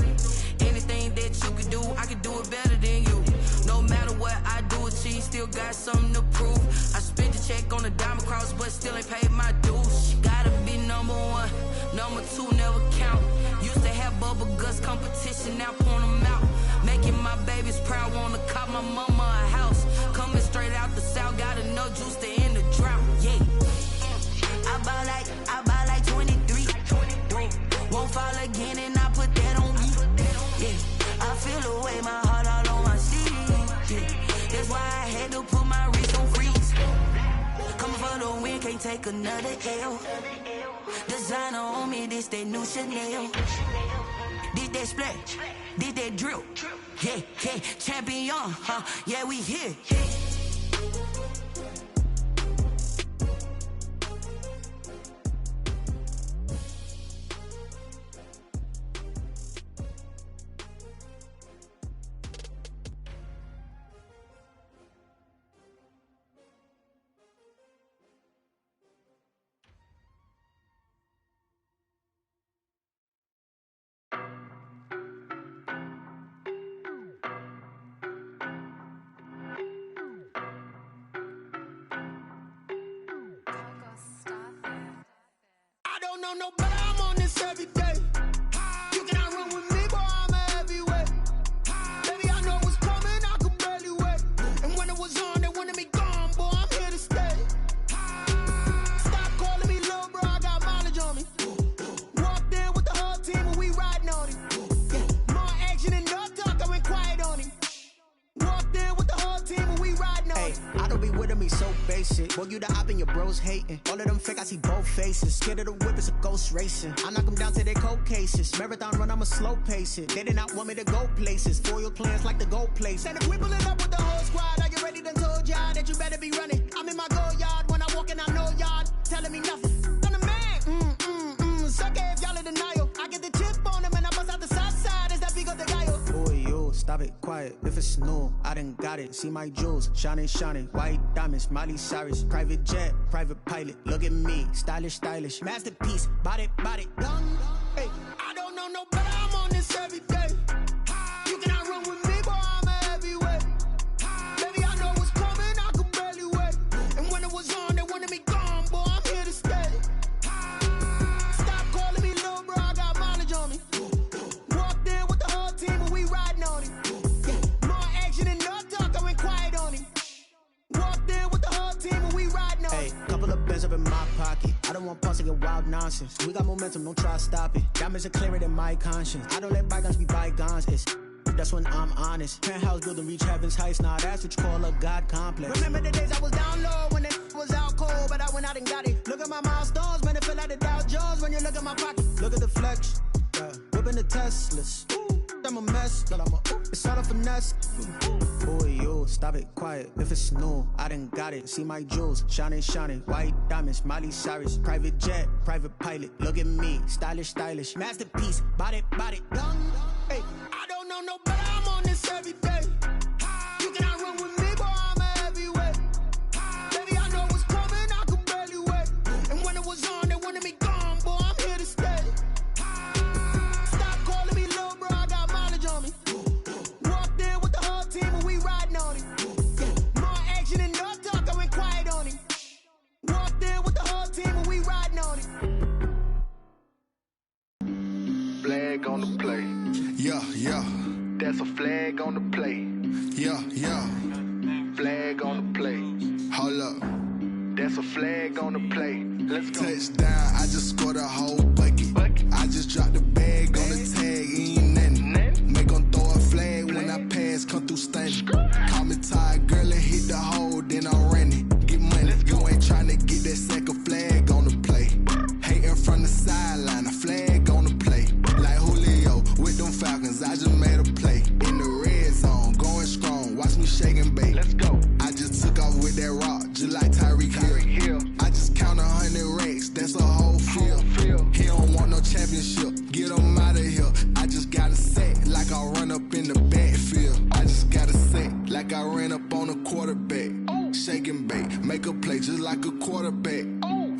Anything that you can do, I can do it better than you. No matter what I do, achieve, still got something to prove. I spent the check on the diamond cross, but still ain't paid my dues. Gotta be number 1, number 2 never count. Used to have bubble guts competition, now point them out. Making my babies proud, wanna cop my mama a house. Coming straight out the south, gotta know juice to end the drought. Yeah. I buy like 23. Won't fall again and I put that on me. Yeah. I feel the way my heart all on my sleeve. Yeah. That's why I had to put my wrist on freeze. Coming for the can't take another L. Designer on me, this that new Chanel. Did that splash, did that drill. Yeah, yeah, champion, huh? Yeah, we here. No, but I'm on this every day. You cannot run with me, boy, I'm a heavyweight. Baby, I know what's coming, I could barely wait. And when it was on, they wanted me gone, boy, I'm here to stay. Stop calling me little bro, I got mileage on me. Walked in with the whole team and we riding on him. Yeah. More action and no talk, I went quiet on him. Walked in with the whole team and we riding on him. I don't be with him, he's so basic. Boy, you the op and your bros hating. All of them fake, I see both faces. Scared of the whip, it's a ghost racing. I knock them down to their cold cases. Marathon run, I'ma slow pace it. They did not want me to go places. Foil plans like the gold place. And if we pulling up with the whole squad, I get ready to told y'all that you better be running. I'm in my go yard, when I walk in, I know y'all telling me nothing. I'm the man, suck it if y'all in denial. I get the chip on them and I bust out the south side, is that big of the gallo. Boy, yo, stop it, quiet. If it's new, I done got it. See my jewels, shining, white diamonds, Miley Cyrus. Private jet, private pilot, look at me. Stylish, masterpiece, body, young. Hey, I don't know no better, I'm on this every day. You cannot run with me, boy, I'm a heavyweight. Baby, I know what's coming, I could barely wait. And when it was on, they wanted me gone, boy, I'm here to stay. Stop calling me little bro, I got mileage on me. Walked in with the whole team and we riding on him. Yeah. More action and no talk, I went quiet on him. Walked in with the whole team and we riding on him. Couple of bands up in my pocket. I don't want pulse to get wild nonsense. We got momentum, don't try to stop it. Diamonds are clearer than my conscience. I don't let bygones be bygones. That's when I'm honest. Penthouse building, reach heaven's heights. Nah, that's what you call a God complex. Remember the days I was down low when it was out cold, but I went out and got it. Look at my milestones, man, it feel like the Dow Jones when you look at my pocket. Look at the flex, yeah. Whipping the Teslas. I'm a mess, girl, it's all a finesse. Boy, yo, stop it, quiet. If it's new, I done got it. See my jewels, shining, white diamonds, Miley Cyrus. Private jet, private pilot, look at me. Stylish, masterpiece, body, young. Hey, I don't know no better, I'm on this every day. You cannot run with me, boy, I'm a heavyweight. Baby, I know what's coming, I could barely wait. And when it was on, they wanted me gone, boy, I'm here to stay. Stop calling me little bro, I got mileage on me. Walked in with the whole team and we riding on him. Yeah. More action and no talk, I went quiet on him. Walked in with the whole team and we riding on him. Flag on the play. Yeah. That's a flag on the play. Yeah. Flag on the play. Hold up. That's a flag on the play. Let's go. Touchdown, I just scored a whole bucket. I just dropped the bag on the tag, ain't nothing. Make them throw a flag when I pass, come through stunning. Call me tired, girl, and hit the hole, then I'm running. Get money, you ain't trying to get that second flag on the play. Hating from the sideline, a flag on the play. Like Julio with them Falcons, I just made a play. In the red zone, going strong, watch me shake and bake. Let's go. I just took off with that rock, just like Tyreek Hill. I just count 100 racks, that's a whole field. He don't want no championship, get him out of here. I just got a set, like I run up in the backfield. I just got a set, like I ran up on a quarterback. Shake and bake, make a play just like a quarterback.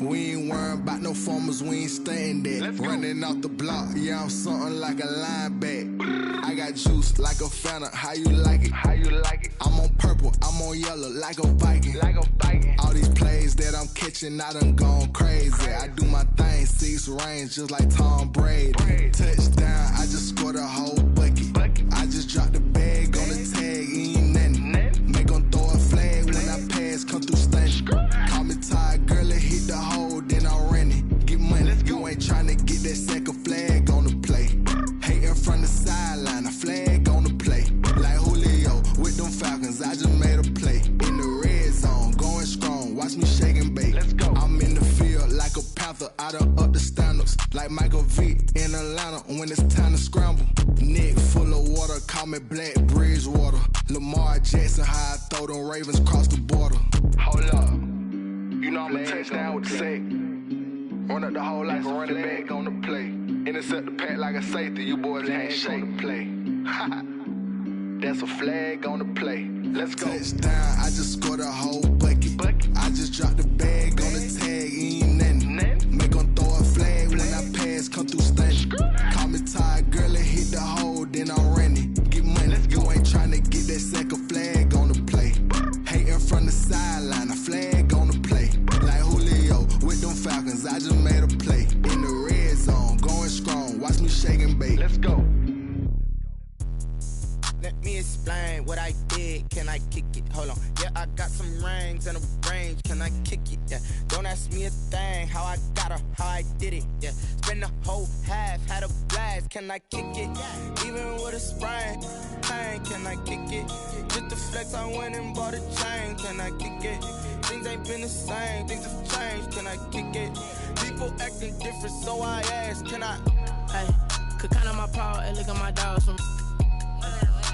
We ain't worrying about no formers, we ain't staying there. Running off the block, yeah, I'm something like a linebacker. I got juice like a Fanta, how you like it? I'm on purple, I'm on yellow, like a Viking. All these plays that I'm catching, I done gone crazy. I do my thing, 6 range, just like Tom Brady. Touchdown, I just scored a whole bucket. I just dropped the bag on the tag, ain't nothing. Make them throw a flag when I pass, come through stunning. Call me tired, girl, and hit the hole, then I'm running. Get money, you ain't trying to get that second flag on the play. Hating from the sideline, a flag on the play. Like Julio with them Falcons, I just made a play. In the red zone, going strong, watch me shake and bake. I'm in I done up the standards like Michael Vick in Atlanta when it's time to scramble. Neck full of water, call me Black Bridgewater. Lamar Jackson, how I throw them Ravens cross the border. Hold up, you know I'm a touchdown with the sack. Run up the hole like a running back on the play. Intercept the pack like a safety, you boys ain't shake the play. That's a flag on the play. Let's go. Touchdown, I just scored a whole bucket. I just dropped the bag on the tag, ain't nothing. Make them throw a flag when I pass, come through stunning. Call me tired, girl, and hit the hole, then I'm running. Get money, you ain't trying to get that second flag on the play. Hating from the sideline, a flag on the play. Like Julio with them Falcons, I just made a play. In the red zone, going strong, watch me shake and bake. Let's go. Let me explain what I did. Can I kick it? Hold on. Yeah, I got some rings and a range. Can I kick it? Yeah. Don't ask me a thing. How I got her, how I did it. Yeah. Spend the whole half, had a blast. Can I kick it? Even with a sprain, pain. Can I kick it? Just the flex, I went and bought a chain. Can I kick it? Things ain't been the same. Things have changed. Can I kick it? People acting different, so I ask. Can I? Hey, could count on my power and look at my dogs from.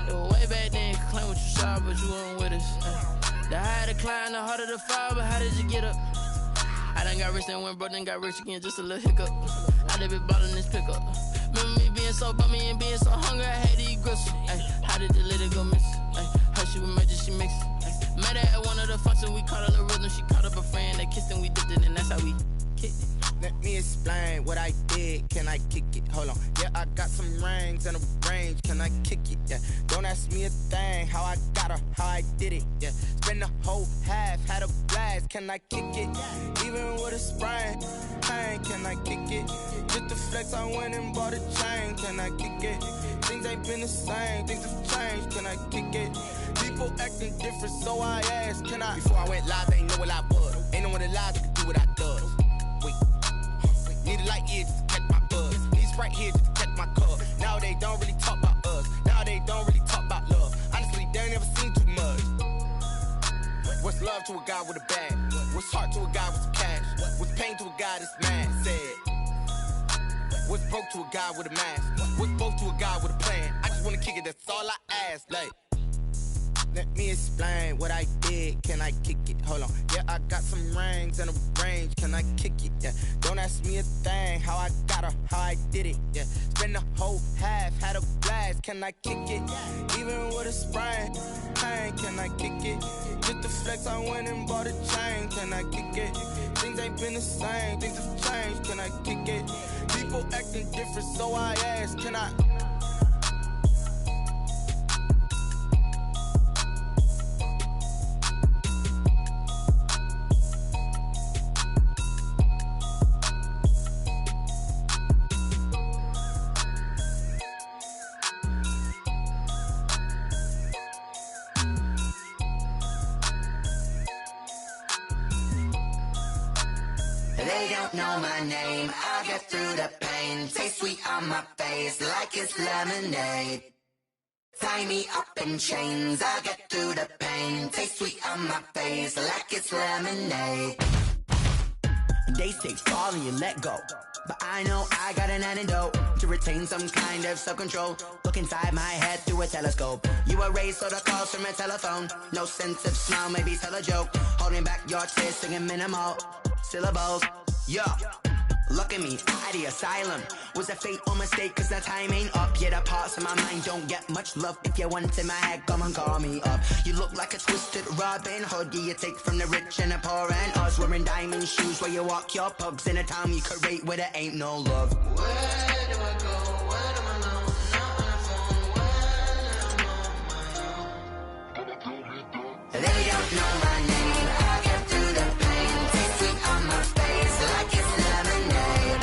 It was way back then, could claim what you saw, but you weren't with us. The higher the climb, the harder the fall, but how did you get up? I done got rich and went broke, then got rich again, just a little hiccup. I done been ballin' this pickup. Remember me being so bummy and being so hungry, I had to eat gristle. How did the little go miss? Her she was major, she mixed. Met her at one of the functions, we caught a little rhythm. She caught up a friend, they kissed and we dipped it, and that's how we kicked it. Let me explain what I did. Can I kick it? Hold on. Yeah, I got some rings and a range. Can I kick it? Yeah. Don't ask me a thing. How I got her, how I did it. Yeah. Spend the whole half, had a blast. Can I kick it? Even with a sprain, pain. Can I kick it? Just the flex, I went and bought a chain. Can I kick it? Things ain't been the same. Things have changed. Can I kick it? People acting different, so I asked. Can I? Before I went live, they ain't know what I was. Ain't no one alive that could do what I does. Need a light here just to catch my buzz. Need Sprite here just to catch my cup. Now they don't really talk about us. Now they don't really talk about love. Honestly, they ain't never seen too much. What's love to a guy with a bag? What's heart to a guy with some cash? What's pain to a guy that's mad? Said. What's broke to a guy with a mask? What's broke to a guy with a plan? I just wanna kick it, that's all I ask. Like, let me explain what I did. Can I kick it? Hold on. Yeah, I got some rings and a range. Can I kick it? Yeah. Don't ask me a thing. How I got her, how I did it. Yeah. Spend the whole half, had a blast. Can I kick it? Even with a sprain, pain. Can I kick it? Just the flex, I went and bought a chain. Can I kick it? Things ain't been the same. Things have changed. Can I kick it? People acting different, so I ask. Can I? They don't know my name, I get through the pain. Taste sweet on my face like it's lemonade. Tie me up in chains, I get through the pain. Taste sweet on my face like it's lemonade. They say fall and you let go, but I know I got an antidote to retain some kind of self-control. Look inside my head through a telescope. You erase all the calls from a telephone. No sense of smile, maybe tell a joke. Holding back your tears, singing minimal syllables. Yeah, look at me, at the asylum. Was a fate or mistake, cause the time ain't up. Yet the parts of my mind don't get much love. If you want in my head, come and call me up. You look like a twisted Robin Hood. Yeah, you take from the rich and the poor and us. Wearing diamond shoes where you walk your pugs. In a town you create where there ain't no love. Where do I go? Where do I know? Not on the phone when I'm on my own. They don't know my name, I get through the pain. Taste sweet on my face like it's lemonade.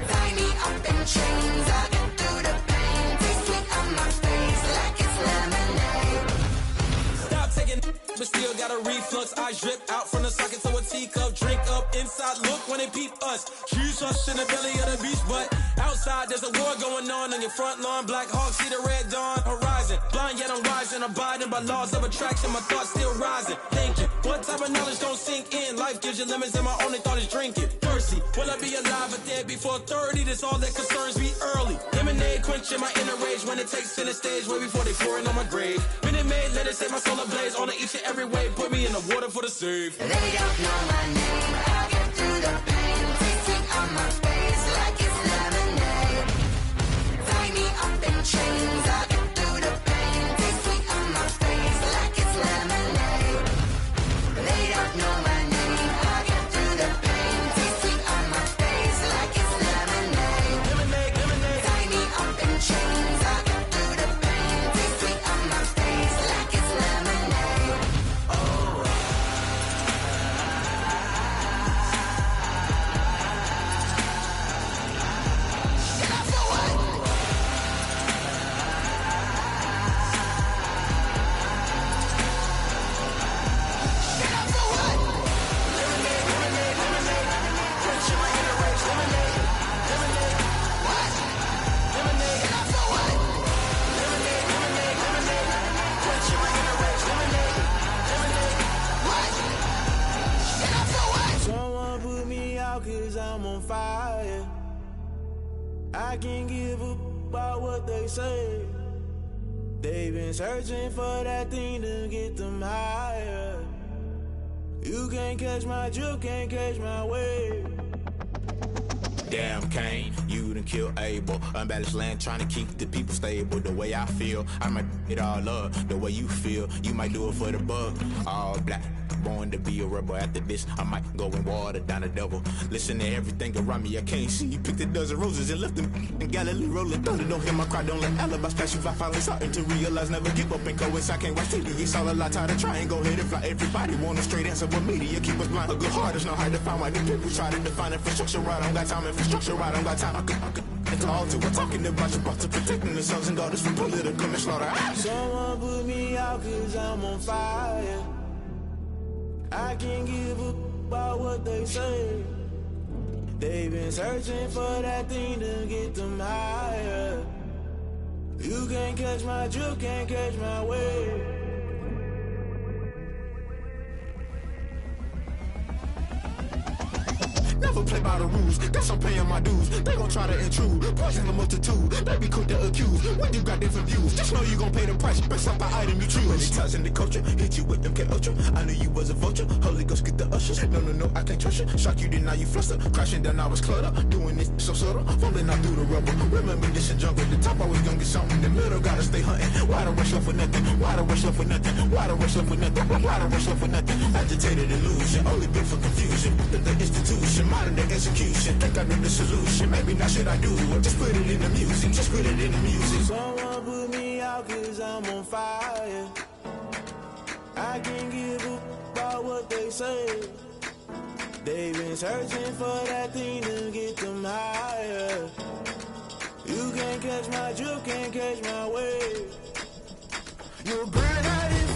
Tie me up in chains, I get through the pain. Taste sweet on my face like it's lemonade. Stop taking, but still got a reflux. I drip out from the socket to a teacup. Drink up inside look when they peep us. Choose us in the belly of the beast, but outside there's a war going on your front lawn. Black Hawk, see the red dawn horizon. Blind yet I'm rising, abiding by laws of attraction. My thoughts still rising, thinking what type of knowledge don't sink in. Life gives you lemons and my only thought is drinking. Thirsty, will I be alive or dead before 30? That's all that concerns me early. Lemonade quenching my inner rage when it takes center stage way before they pour it on my grave. Minute Maid, let it set my soul ablaze on each and every way. Put me in the water for the save. They don't know my name. I get through the pain. Taste sweet on my face like it's lemonade. Tie me up in chains. I get through the pain. Taste sweet on my face like it's lemonade. They don't know my name. I get through the pain. Taste sweet on my face like it's lemonade. Lemonade, lemonade. Tie me up in chains. I get through the pain. Taste sweet on my face like it's lemonade. Someone put me out 'cause I'm on fire. I can't give up about what they say. They've been searching for that thing to get them higher. You can't catch my drift, can't catch my wave. Damn, Kane, you done killed Abel. Unbalanced land trying to keep the people stable. The way I feel, I might it all up. The way you feel, you might do it for the buck. All black, born to be a rebel. After this, I might go and water down the devil. Listen to everything around me, I can't see. You picked a dozen roses and left them in Galilee rolling thunder. Don't hear my cry, don't let alibis pass you by. Finally starting to realize, never give up and coincide. Can't watch TV, it's all a lot. Tired of trying, go ahead and fly. Everybody want a straight answer, but media keep us blind. A good heart is not hard to find. Why the people try to define infrastructure right? I don't got time, infrastructure right, I don't got time. I could all to we're talking about you, about to protecting the sons and daughters from political manslaughter. Someone put me out 'cause I'm on fire. I can't give up about what they say. They've been searching for that thing to get them higher. You can't catch my drift, can't catch my wave. Never play by the rules, guess I'm paying my dues. They gon' try to intrude, poison the multitude. They be quick to accuse, when you got different views. Just know you gon' pay the price, based off the item you choose. Many times in the culture, hit you with them K Ultra. I knew you was a vulture, Holy Ghost get the ushers. No, I can't trust you. Shock you, then now you fluster. Crashing down, I was clutter. Doing this so subtle, falling out through the rubble. Remember this in jungle, the top always gonna get something. The middle gotta stay hunting. Why the rush left for nothing? Why the rush left for nothing? Why the rush left for nothing? Why the rush left for nothing? Agitated illusion, only been for confusion. The institution, modern day execution. Think I know the solution. Maybe not should I do it? Just put it in the music. Just put it in the music. Someone put me out 'cause I'm on fire. I can't give up about what they say. They've been searching for that thing to get them higher. You can't catch my drift, can't catch my wave. You're burning out in